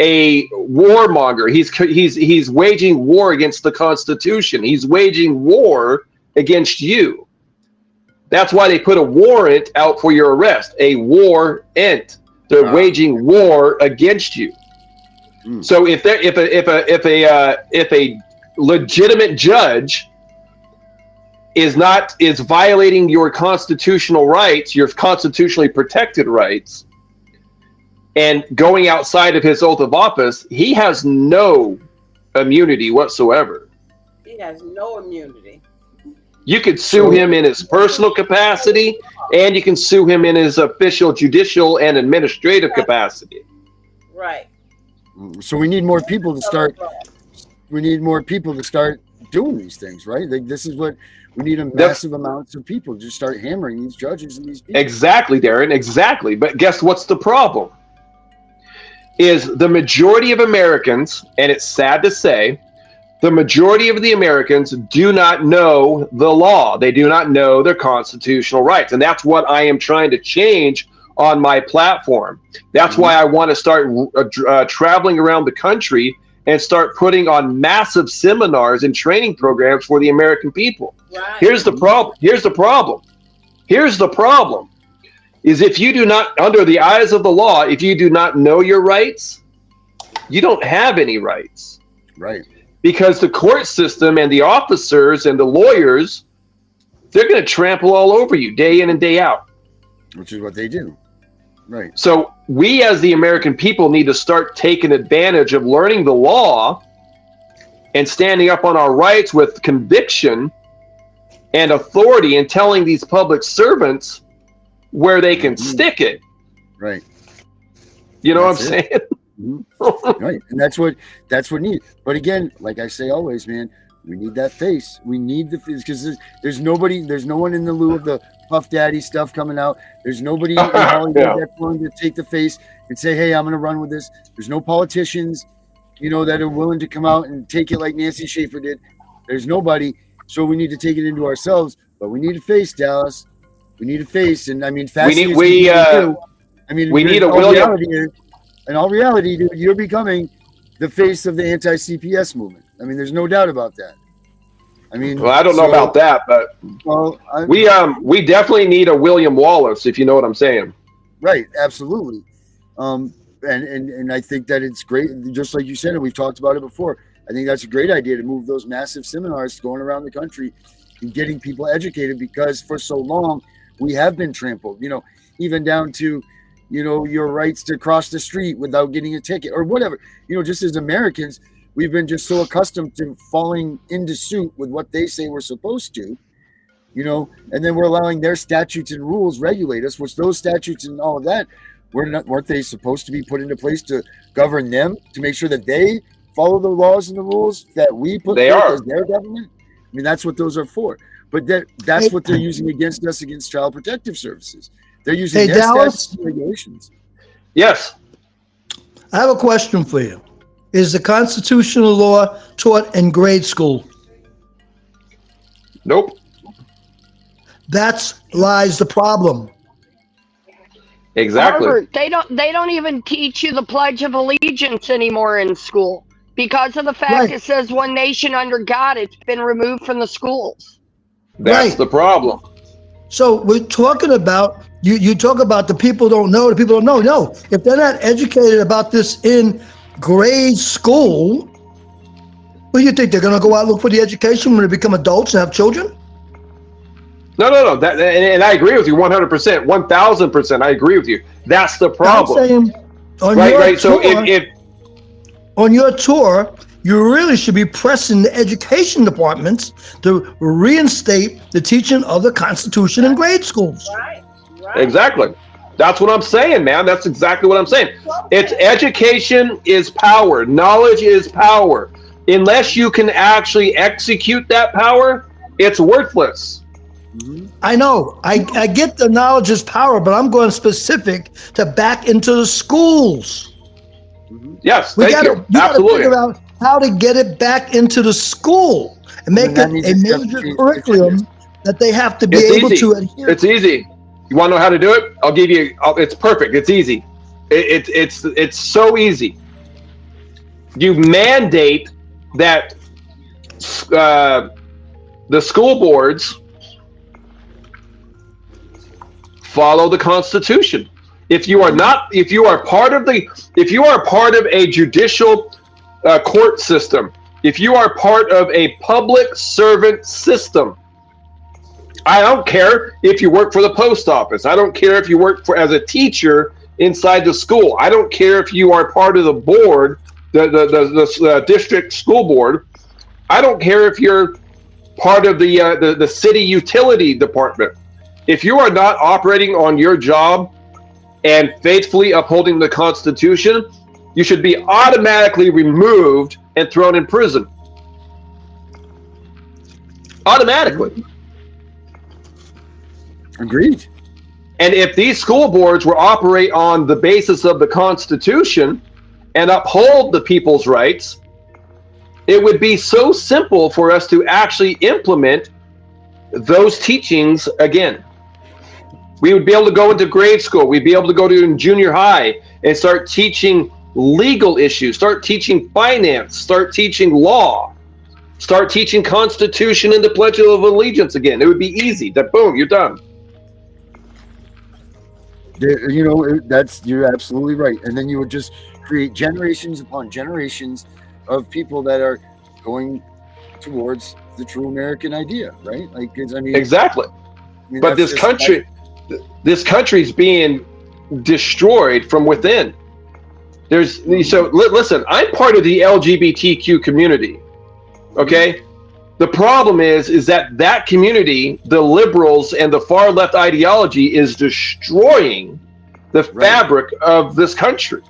Speaker 9: a warmonger. He's waging war against the Constitution. He's waging war against you. That's why they put a warrant out for your arrest. A warrant. They're waging war against you. Mm. So if a legitimate judge is violating your constitutional rights, your constitutionally protected rights, and going outside of his oath of office, he has no immunity whatsoever.
Speaker 11: He has no immunity.
Speaker 9: You could sue him in his personal capacity, and you can sue him in his official, judicial, and administrative capacity.
Speaker 11: Right.
Speaker 8: So we need more people to start. We need more people to start doing these things, right? Like, this is what we need: a massive amounts of people to start hammering these judges and these people.
Speaker 9: Exactly, Darren. Exactly. But guess what's the problem? Is the majority of Americans, and it's sad to say, the majority of the Americans do not know the law. They do not know their constitutional rights. And that's what I am trying to change on my platform. That's why I want to start traveling around the country and start putting on massive seminars and training programs for the American people. Right. Here's the problem. Is if you do not, under the eyes of the law, if you do not know your rights, you don't have any rights.
Speaker 8: Right.
Speaker 9: Because the court system and the officers and the lawyers, they're going to trample all over you day in and day out.
Speaker 8: Which is what they do. Right.
Speaker 9: So we as the American people need to start taking advantage of learning the law and standing up on our rights with conviction and authority and telling these public servants where they can stick it.
Speaker 8: Right.
Speaker 9: You know what I'm saying?
Speaker 8: Right. And that's what needs. But again, like I say always, man, we need that face. We need the face, because there's no one in the lieu of the Puff Daddy stuff coming out. There's nobody in Hollywood that's willing to take the face and say, hey, I'm going to run with this. There's no politicians, that are willing to come out and take it like Nancy Schaefer did. There's nobody. So we need to take it into ourselves. But we need a face, Dallas. We need a face. And I mean,
Speaker 9: we need a William.
Speaker 8: In all reality, dude, you're becoming the face of the anti-CPS movement. I mean, there's no doubt about that. I mean,
Speaker 9: well, I don't know about that, but we definitely need a William Wallace, if you know what I'm saying.
Speaker 8: Right, absolutely. And I think that it's great, just like you said, and we've talked about it before. I think that's a great idea to move those massive seminars going around the country and getting people educated, because for so long we have been trampled. Even down to your rights to cross the street without getting a ticket or whatever. Just as Americans, we've been just so accustomed to falling into suit with what they say we're supposed to, and then we're allowing their statutes and rules regulate us, which those statutes and all of that, weren't they supposed to be put into place to govern them, to make sure that they follow the laws and the rules that we put forth as their government? I mean, that's what those are for. But that's what they're using against us, against Child Protective Services. They're using their statutes and regulations.
Speaker 9: Yes.
Speaker 13: I have a question for you. Is the constitutional law taught in grade school?
Speaker 9: Nope.
Speaker 13: That's lies the problem.
Speaker 9: Exactly.
Speaker 10: Harvard, they don't even teach you the Pledge of Allegiance anymore in school because of the fact it says one nation under God. It's been removed from the schools.
Speaker 9: That's the problem.
Speaker 13: So we're talking about you talk about the people don't know, the people don't know. No, if they're not educated about this in grade school, what do you think they're going to go out and look for the education when they become adults and have children?
Speaker 9: No. And I agree with you 100%, 1,000%. I agree with you. That's the problem.
Speaker 13: I'm saying on your tour, so on your tour, you really should be pressing the education departments to reinstate the teaching of the Constitution in grade schools.
Speaker 11: Right.
Speaker 9: Exactly. That's what I'm saying, man. That's exactly what I'm saying. It's education is power. Knowledge is power. Unless you can actually execute that power, it's worthless.
Speaker 13: I know. I get the knowledge is power, but I'm going specific to back into the schools.
Speaker 9: Yes,
Speaker 13: we
Speaker 9: got
Speaker 13: to figure out how to get it back into the school and make it a major curriculum that they have to be able to adhere.
Speaker 9: It's easy. You want to know how to do it? I'll give you. It's perfect. It's easy. It's so easy. You mandate that the school boards follow the Constitution. If you are part of a judicial court system, if you are part of a public servant system, I don't care if you work for the post office. I don't care if you work as a teacher inside the school. I don't care if you are part of the board, the district school board. I don't care if you're part of the city utility department. If you are not operating on your job and faithfully upholding the Constitution, you should be automatically removed and thrown in prison. Automatically.
Speaker 8: Agreed.
Speaker 9: And if these school boards were operate on the basis of the Constitution and uphold the people's rights, it would be so simple for us to actually implement those teachings again. We would be able to go into grade school. We'd be able to go to junior high and start teaching legal issues, start teaching finance, start teaching law, start teaching Constitution and the Pledge of Allegiance again. It would be easy. That boom, you're done.
Speaker 8: You're absolutely right. And then you would just create generations upon generations of people that are going towards the true American idea, right?
Speaker 9: Exactly. But this country's being destroyed from within. Listen, I'm part of the LGBTQ community. Okay? The problem is that community, the liberals and the far left ideology is destroying the fabric of this country.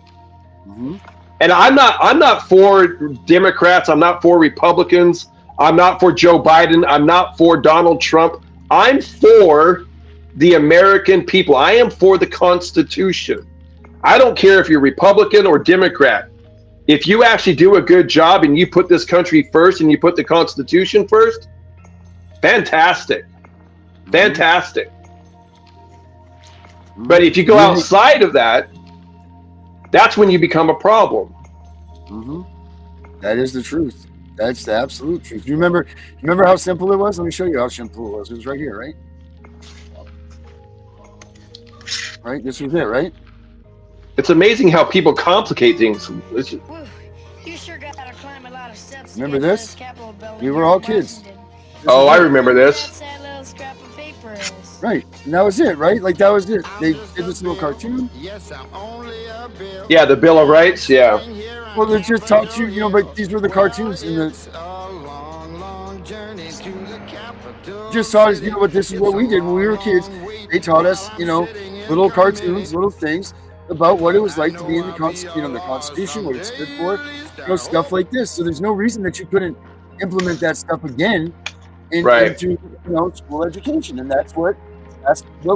Speaker 8: Mm-hmm.
Speaker 9: And I'm not for Democrats, I'm not for Republicans, I'm not for Joe Biden, I'm not for Donald Trump. I'm for the American people. I am for the Constitution. I don't care if you're Republican or Democrat. If you actually do a good job and you put this country first and you put the Constitution first, fantastic. Fantastic. But if you go outside of that, that's when you become a problem.
Speaker 8: Mm-hmm. That is the truth. That's the absolute truth. You remember how simple it was? Let me show you how simple it was. It was right here, right? Right? This was it, right?
Speaker 9: It's amazing how people complicate things.
Speaker 14: You sure gotta climb a lot of steps.
Speaker 8: Remember this? We were all kids.
Speaker 9: Oh, I remember this.
Speaker 8: Right. And that was it, right? Like, that was it. They did this little cartoon.
Speaker 9: Yeah, the Bill of Rights, yeah.
Speaker 8: Well, they just taught you, but these were the cartoons. And just taught us, but this is what we did when we were kids. They taught us, little cartoons, little things about what it was like to be in the Constitution, what it stood for, stuff like this. So there's no reason that you couldn't implement that stuff again into school education, and that's what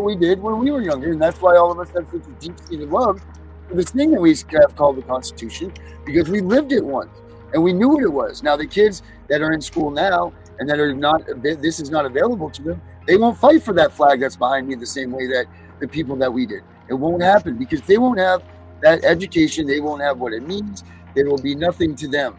Speaker 8: we did when we were younger, and that's why all of us have such a deep-seated love for this thing that we have called the Constitution, because we lived it once and we knew what it was. Now the kids that are in school now and that are not, this is not available to them, they won't fight for that flag that's behind me the same way that the people that we did. It won't happen because they won't have that education. They won't have what it means. There will be nothing to them,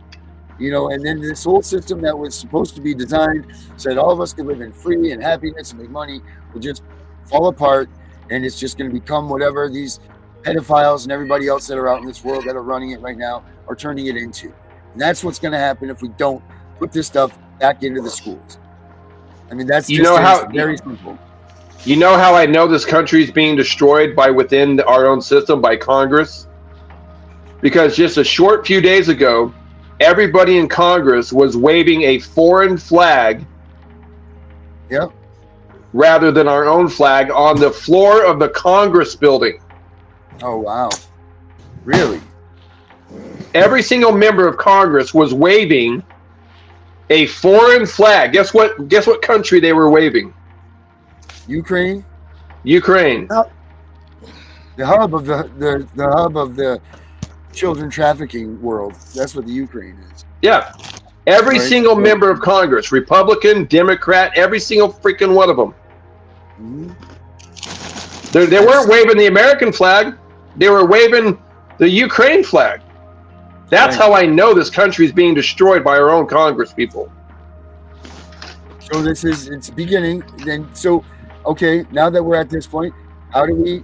Speaker 8: and then this whole system that was supposed to be designed so that all of us could live in free and happiness and make money will just fall apart, and it's just going to become whatever these pedophiles and everybody else that are out in this world that are running it right now are turning it into. And that's what's going to happen if we don't put this stuff back into the schools. I mean, that's very simple.
Speaker 9: You know how I know this country is being destroyed by within our own system, by Congress? Because just a short few days ago, everybody in Congress was waving a foreign flag rather than our own flag on the floor of the Congress building.
Speaker 8: Oh, wow. Really?
Speaker 9: Every single member of Congress was waving a foreign flag. Guess what country they were waving?
Speaker 8: Ukraine.
Speaker 9: The
Speaker 8: hub of the children trafficking world. That's what the Ukraine is.
Speaker 9: Yeah. Every single member of Congress, Republican, Democrat, every single freaking one of them. Mm-hmm. They weren't waving the American flag. They were waving the Ukraine flag. That's how I know this country is being destroyed by our own Congress people.
Speaker 8: So it's beginning. Okay, now that we're at this point, how do we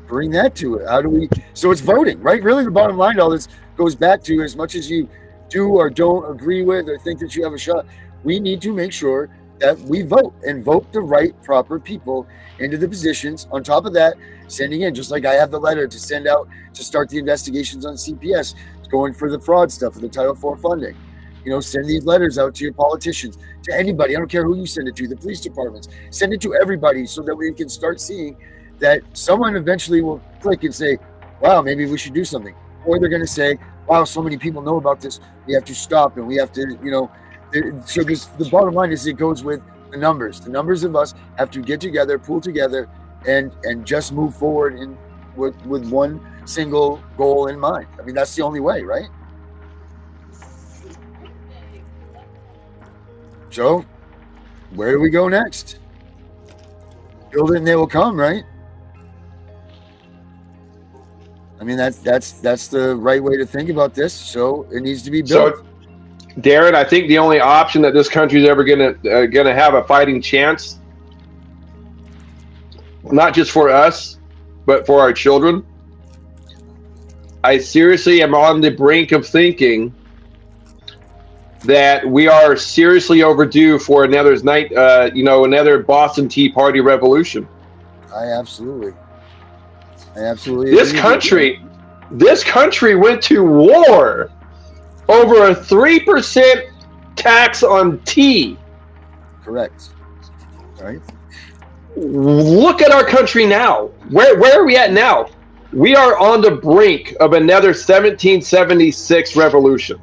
Speaker 8: bring that to it? So it's voting, right? Really, the bottom line to all this goes back to, as much as you do or don't agree with or think that you have a shot, we need to make sure that we vote and vote the right, proper people into the positions. On top of that, sending in, just like I have the letter to send out to start the investigations on CPS, going for the fraud stuff, for the Title IV funding. Send these letters out to your politicians, to anybody. I don't care who you send it to, the police departments. Send it to everybody so that we can start seeing that someone eventually will click and say, wow, maybe we should do something. Or they're going to say, wow, so many people know about this. We have to stop, and we have to, so the bottom line is it goes with the numbers. The numbers of us have to get together, pull together, and just move forward with one single goal in mind. I mean, that's the only way, right? So, where do we go next? Build it and they will come, right? I mean, that's the right way to think about this. So it needs to be built.
Speaker 9: So, Darren, I think the only option that this country is ever gonna have a fighting chance, not just for us, but for our children. I seriously am on the brink of thinking that we are seriously overdue for another Boston Tea Party revolution.
Speaker 8: I absolutely.
Speaker 9: This country went to war over a 3% tax on tea.
Speaker 8: Correct. Right.
Speaker 9: Look at our country now. Where are we at now? We are on the brink of another 1776 revolution.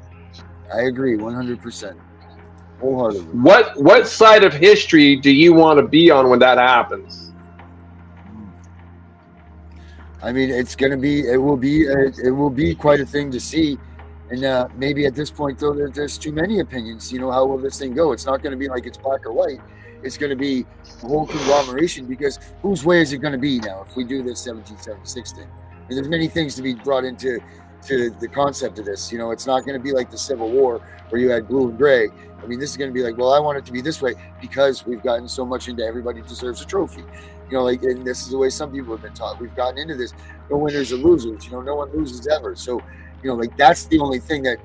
Speaker 8: I agree 100%. Wholeheartedly.
Speaker 9: What side of history do you want to be on when that happens?
Speaker 8: I mean, it will be quite a thing to see. And maybe at this point, though, there's too many opinions. How will this thing go? It's not going to be like it's black or white. It's going to be a whole conglomeration, because whose way is it going to be now if we do this 1776 thing? And there's many things to be brought into the concept of this. It's not going to be like the Civil War where you had blue and gray. I mean, this is going to be like, well, I want it to be this way because we've gotten so much into everybody deserves a trophy. And this is the way some people have been taught. We've gotten into this. No winners or losers. No one loses ever. So, that's the only thing that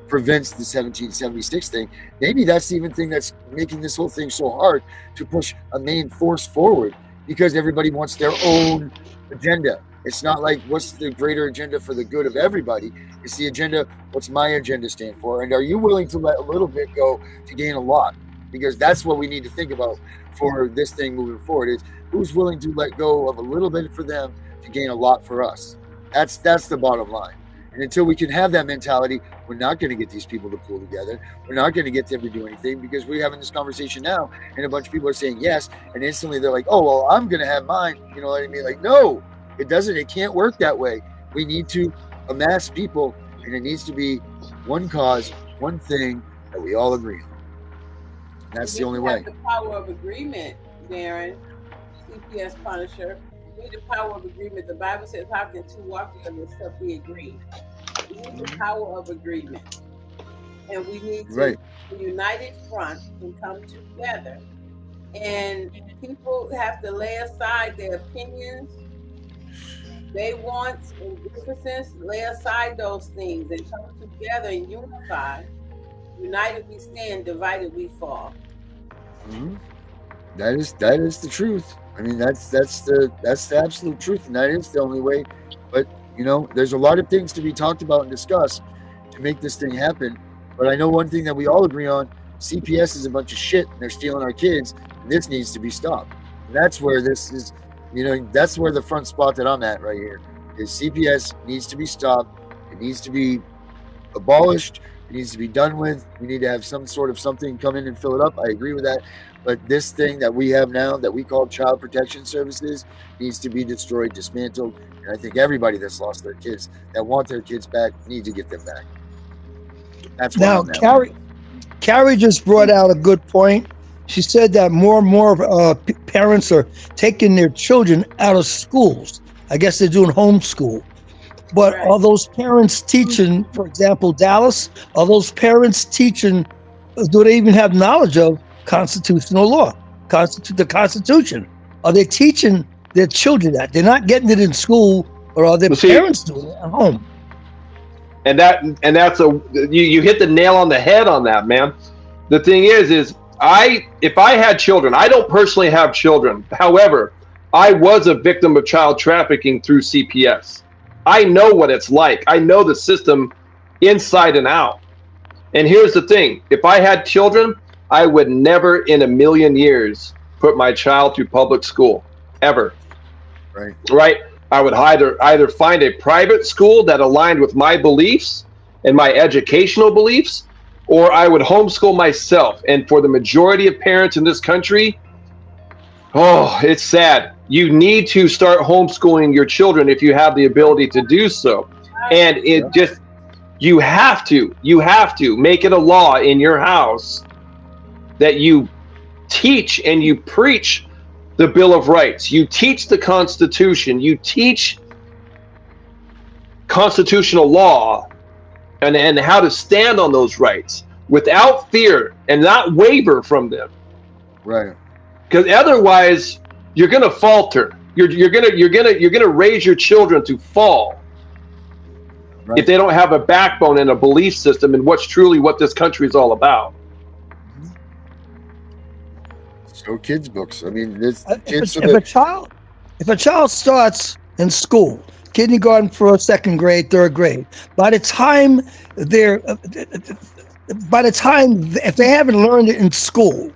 Speaker 8: prevents the 1776 thing. Maybe that's the even thing that's making this whole thing so hard to push a main force forward, because everybody wants their own agenda. It's not like, what's the greater agenda for the good of everybody? It's the agenda, what's my agenda stand for? And are you willing to let a little bit go to gain a lot? Because that's what we need to think about for this thing moving forward, is who's willing to let go of a little bit for them to gain a lot for us. That's the bottom line. And until we can have that mentality, we're not going to get these people to pull together. We're not going to get them to do anything, because we're having this conversation now and a bunch of people are saying yes. And instantly they're like, oh, well, I'm going to have mine. You know what I mean? Like, no, it doesn't. It can't work that way. We need to amass people, and it needs to be one cause, one thing that we all agree on. That's the only way.
Speaker 11: The power of agreement, Darren, CPS Punisher. We need the power of agreement. The Bible says, how can two walk together except we agree? We need the power of agreement. And we need to a united front and come together. And people have to lay aside their opinions, they want and differences, lay aside those things and come together and unify. United we stand, divided we fall.
Speaker 8: Mm-hmm. That is the truth. I mean, that's the absolute truth, and that is the only way. But you know, there's a lot of things to be talked about and discussed to make this thing happen. But I know one thing that we all agree on: CPS is a bunch of shit, and they're stealing our kids, and this needs to be stopped. And that's where this is. You know, that's where the front spot that I'm at right here is. CPS needs to be stopped. It needs to be abolished. It needs to be done with. We need to have some sort of something come in and fill it up. I agree with that. But this thing that we have now that we call Child Protection Services needs to be destroyed, dismantled. And I think everybody that's lost their kids, that want their kids back, need to get them back. That's why
Speaker 13: now, Carrie just brought out a good point. She said that more and more parents are taking their children out of schools. I guess they're doing homeschool. But are those parents teaching, for example, Dallas, are those parents teaching, do they even have knowledge of constitutional law, the Constitution? Are they teaching their children that? They're not getting it in school, or are their parents doing it at home?
Speaker 9: And that's you hit the nail on the head on that, man. The thing is if I had children, I don't personally have children. However, I was a victim of child trafficking through CPS. I know what it's like. I know the system inside and out. And here's the thing. If I had children, I would never in a million years put my child through public school, ever. Right? I would either find a private school that aligned with my beliefs and my educational beliefs, or I would homeschool myself. And for the majority of parents in this country, oh, it's sad. You need to start homeschooling your children if you have the ability to do so. And you have to make it a law in your house that you teach and you preach the Bill of Rights. You teach the Constitution. You teach constitutional law and how to stand on those rights without fear and not waver from them.
Speaker 8: Right.
Speaker 9: Because otherwise, you're gonna falter. You're gonna raise your children to fall if they don't have a backbone and a belief system in what's truly what this country is all about.
Speaker 8: So kids' books. I mean, this
Speaker 13: if a child starts in school, kindergarten, first, second grade, third grade, by the time if they haven't learned it in school,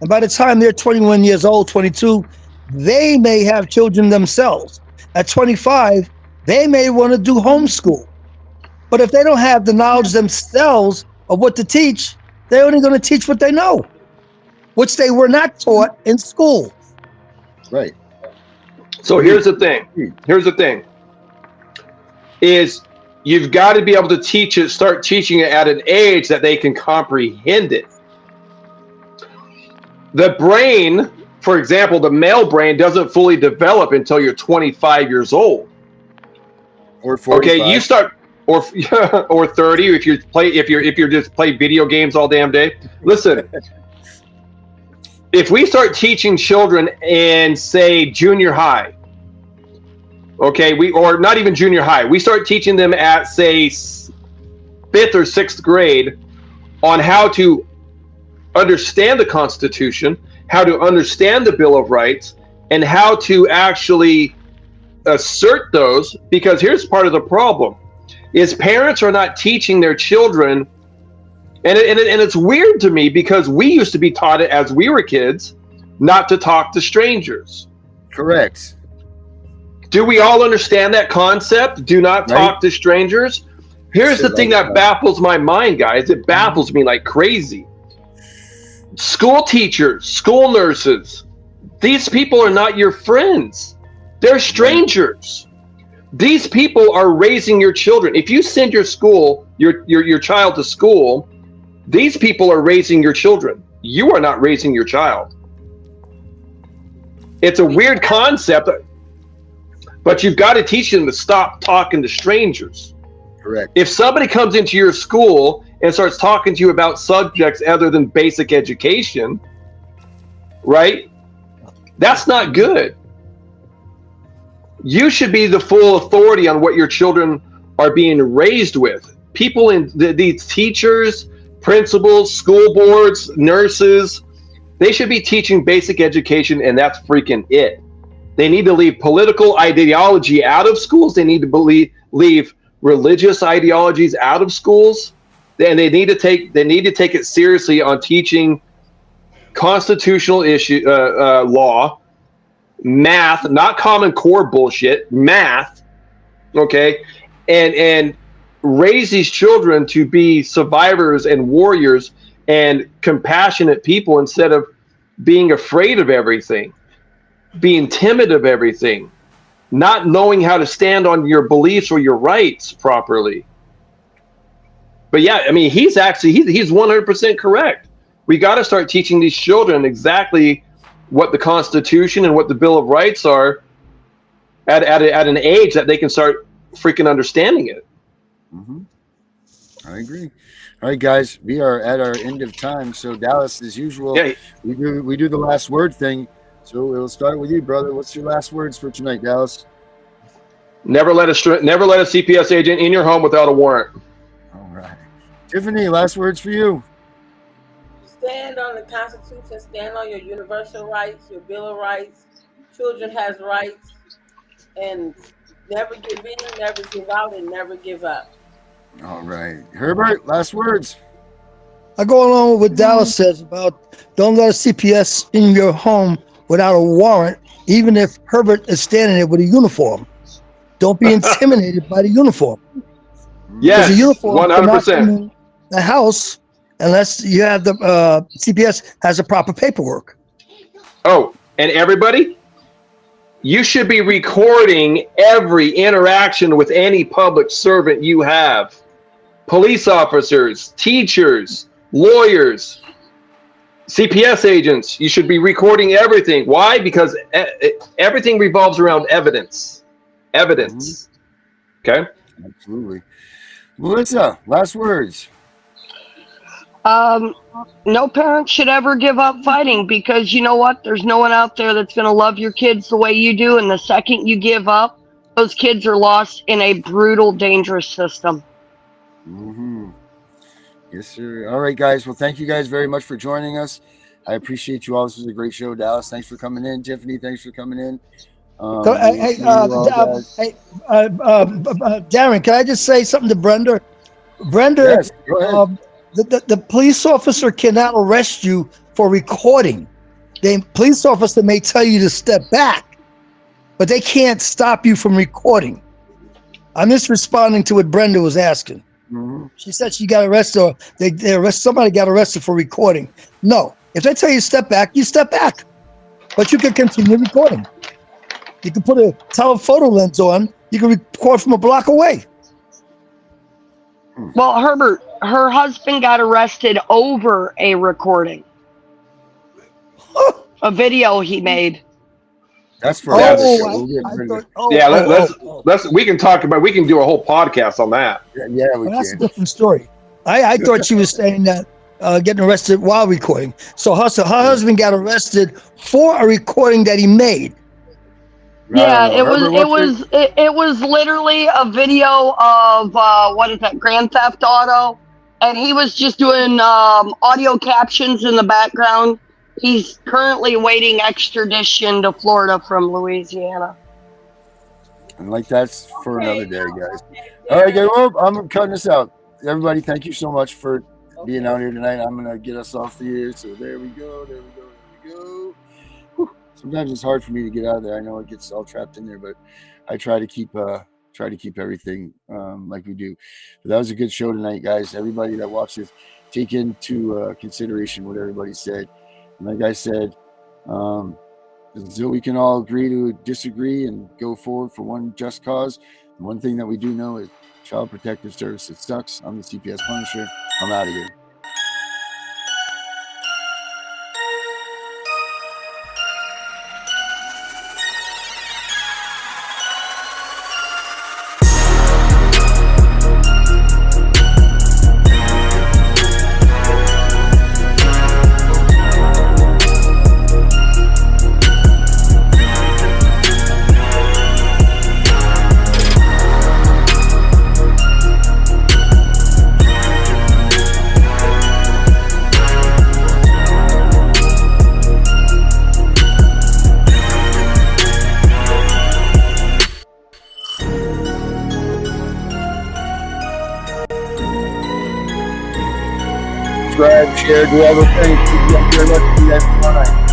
Speaker 13: and by the time they're 21 years old, 22, they may have children themselves. At 25, they may want to do homeschool. But if they don't have the knowledge themselves of what to teach, they're only going to teach what they know, which they were not taught in school.
Speaker 8: Right.
Speaker 9: So here's the thing. Is you've got to be able to teach it, start teaching it at an age that they can comprehend it. The brain, for example, the male brain doesn't fully develop until you're 25 years old.
Speaker 8: Or 45.
Speaker 9: Okay, you start or 30 if you're just play video games all damn day. Listen, if we start teaching children in, say, junior high, okay, or not even junior high, we start teaching them at, say, 5th or 6th grade on how to understand the Constitution, how to understand the Bill of Rights, and how to actually assert those. Because here's part of the problem, is parents are not teaching their children. And it's weird to me because we used to be taught it as we were kids, not to talk to strangers.
Speaker 8: Correct.
Speaker 9: Do we all understand that concept? Do not talk to strangers. Here's the thing that baffles my mind, guys. It baffles me like crazy. School teachers, school nurses, these people are not your friends. They're strangers. These people are raising your children. If you send your child to school, these people are raising your children. You are not raising your child. It's a weird concept, but you've got to teach them to stop talking to strangers.
Speaker 8: Correct.
Speaker 9: If somebody comes into your school and starts talking to you about subjects other than basic education, right? That's not good. You should be the full authority on what your children are being raised with. People in these teachers, principals, school boards, nurses, they should be teaching basic education, and that's freaking it. They need to leave political ideology out of schools. They need to leave religious ideologies out of schools, and they need to take it seriously on teaching constitutional law, math, not Common Core bullshit, math, okay, and raise these children to be survivors and warriors and compassionate people instead of being afraid of everything, being timid of everything, not knowing how to stand on your beliefs or your rights properly. But yeah, I mean, he's 100% correct. We got to start teaching these children exactly what the Constitution and what the Bill of Rights are at an age that they can start freaking understanding it.
Speaker 8: Mm-hmm. I agree. All right, guys, we are at our end of time. So Dallas, as usual, we do the last word thing. So we'll start with you, brother. What's your last words for tonight, Dallas?
Speaker 9: Never let a CPS agent in your home without a warrant.
Speaker 8: All right, Tiffany, last words for you.
Speaker 11: Stand on the Constitution. Stand on your universal rights, your Bill of Rights. Children has rights, and never give in, never give out, and never give up.
Speaker 8: All right, Herbert, last words.
Speaker 13: I go along with what Dallas says about don't let a CPS in your home without a warrant, even if Herbert is standing there with a uniform. Don't be intimidated by the uniform.
Speaker 9: Yes,
Speaker 13: the uniform
Speaker 9: 100%.
Speaker 13: The house, unless you have the CPS has the proper paperwork.
Speaker 9: Oh, and everybody, you should be recording every interaction with any public servant you have. Police officers, teachers, lawyers, CPS agents, you should be recording everything. Why? Because everything revolves around evidence. Evidence. Okay?
Speaker 8: Absolutely. Melissa, last words.
Speaker 10: No parent should ever give up fighting, because you know what? There's no one out there that's going to love your kids the way you do. And the second you give up, those kids are lost in a brutal, dangerous system.
Speaker 8: Mm-hmm. Yes, sir. All right, guys. Well, thank you guys very much for joining us. I appreciate you all. This was a great show. Dallas, thanks for coming in. Tiffany, thanks for coming in.
Speaker 13: Darren, can I just say something to Brenda? Brenda,
Speaker 8: yes, go ahead.
Speaker 13: The police officer cannot arrest you for recording. The police officer may tell you to step back, but they can't stop you from recording. I'm just responding to what Brenda was asking.
Speaker 8: Mm-hmm.
Speaker 13: She said she got arrested, or somebody got arrested for recording. No, if they tell you to step back, you step back, but you can continue recording. You can put a telephoto lens on. You can record from a block away.
Speaker 10: Well, Herbert, her husband got arrested over a recording, a video he made.
Speaker 8: That's for
Speaker 9: let's we can talk about, we can do a whole podcast on that.
Speaker 13: That's a different story. I thought she was saying that getting arrested while recording. So her husband got arrested for a recording that he made.
Speaker 10: Yeah, it was literally a video of what is that, Grand Theft Auto, and he was just doing audio captions in the background. He's currently waiting extradition to Florida from Louisiana.
Speaker 8: And that's for another day, guys. All right, guys. Well, I'm cutting this out. Everybody, thank you so much for being out here tonight. I'm gonna get us off the air. So there we go. Whew. sometimes it's hard for me to get out of there. I know it gets all trapped in there, but I try to keep everything like we do. But that was a good show tonight, guys. Everybody that watched this, take into consideration what everybody said. And like I said, until we can all agree to disagree and go forward for one just cause, the one thing that we do know is Child Protective Services sucks. I'm the CPS Punisher. I'm out of here. Subscribe, share, do all the things. Thank you very much for you guys tomorrow night.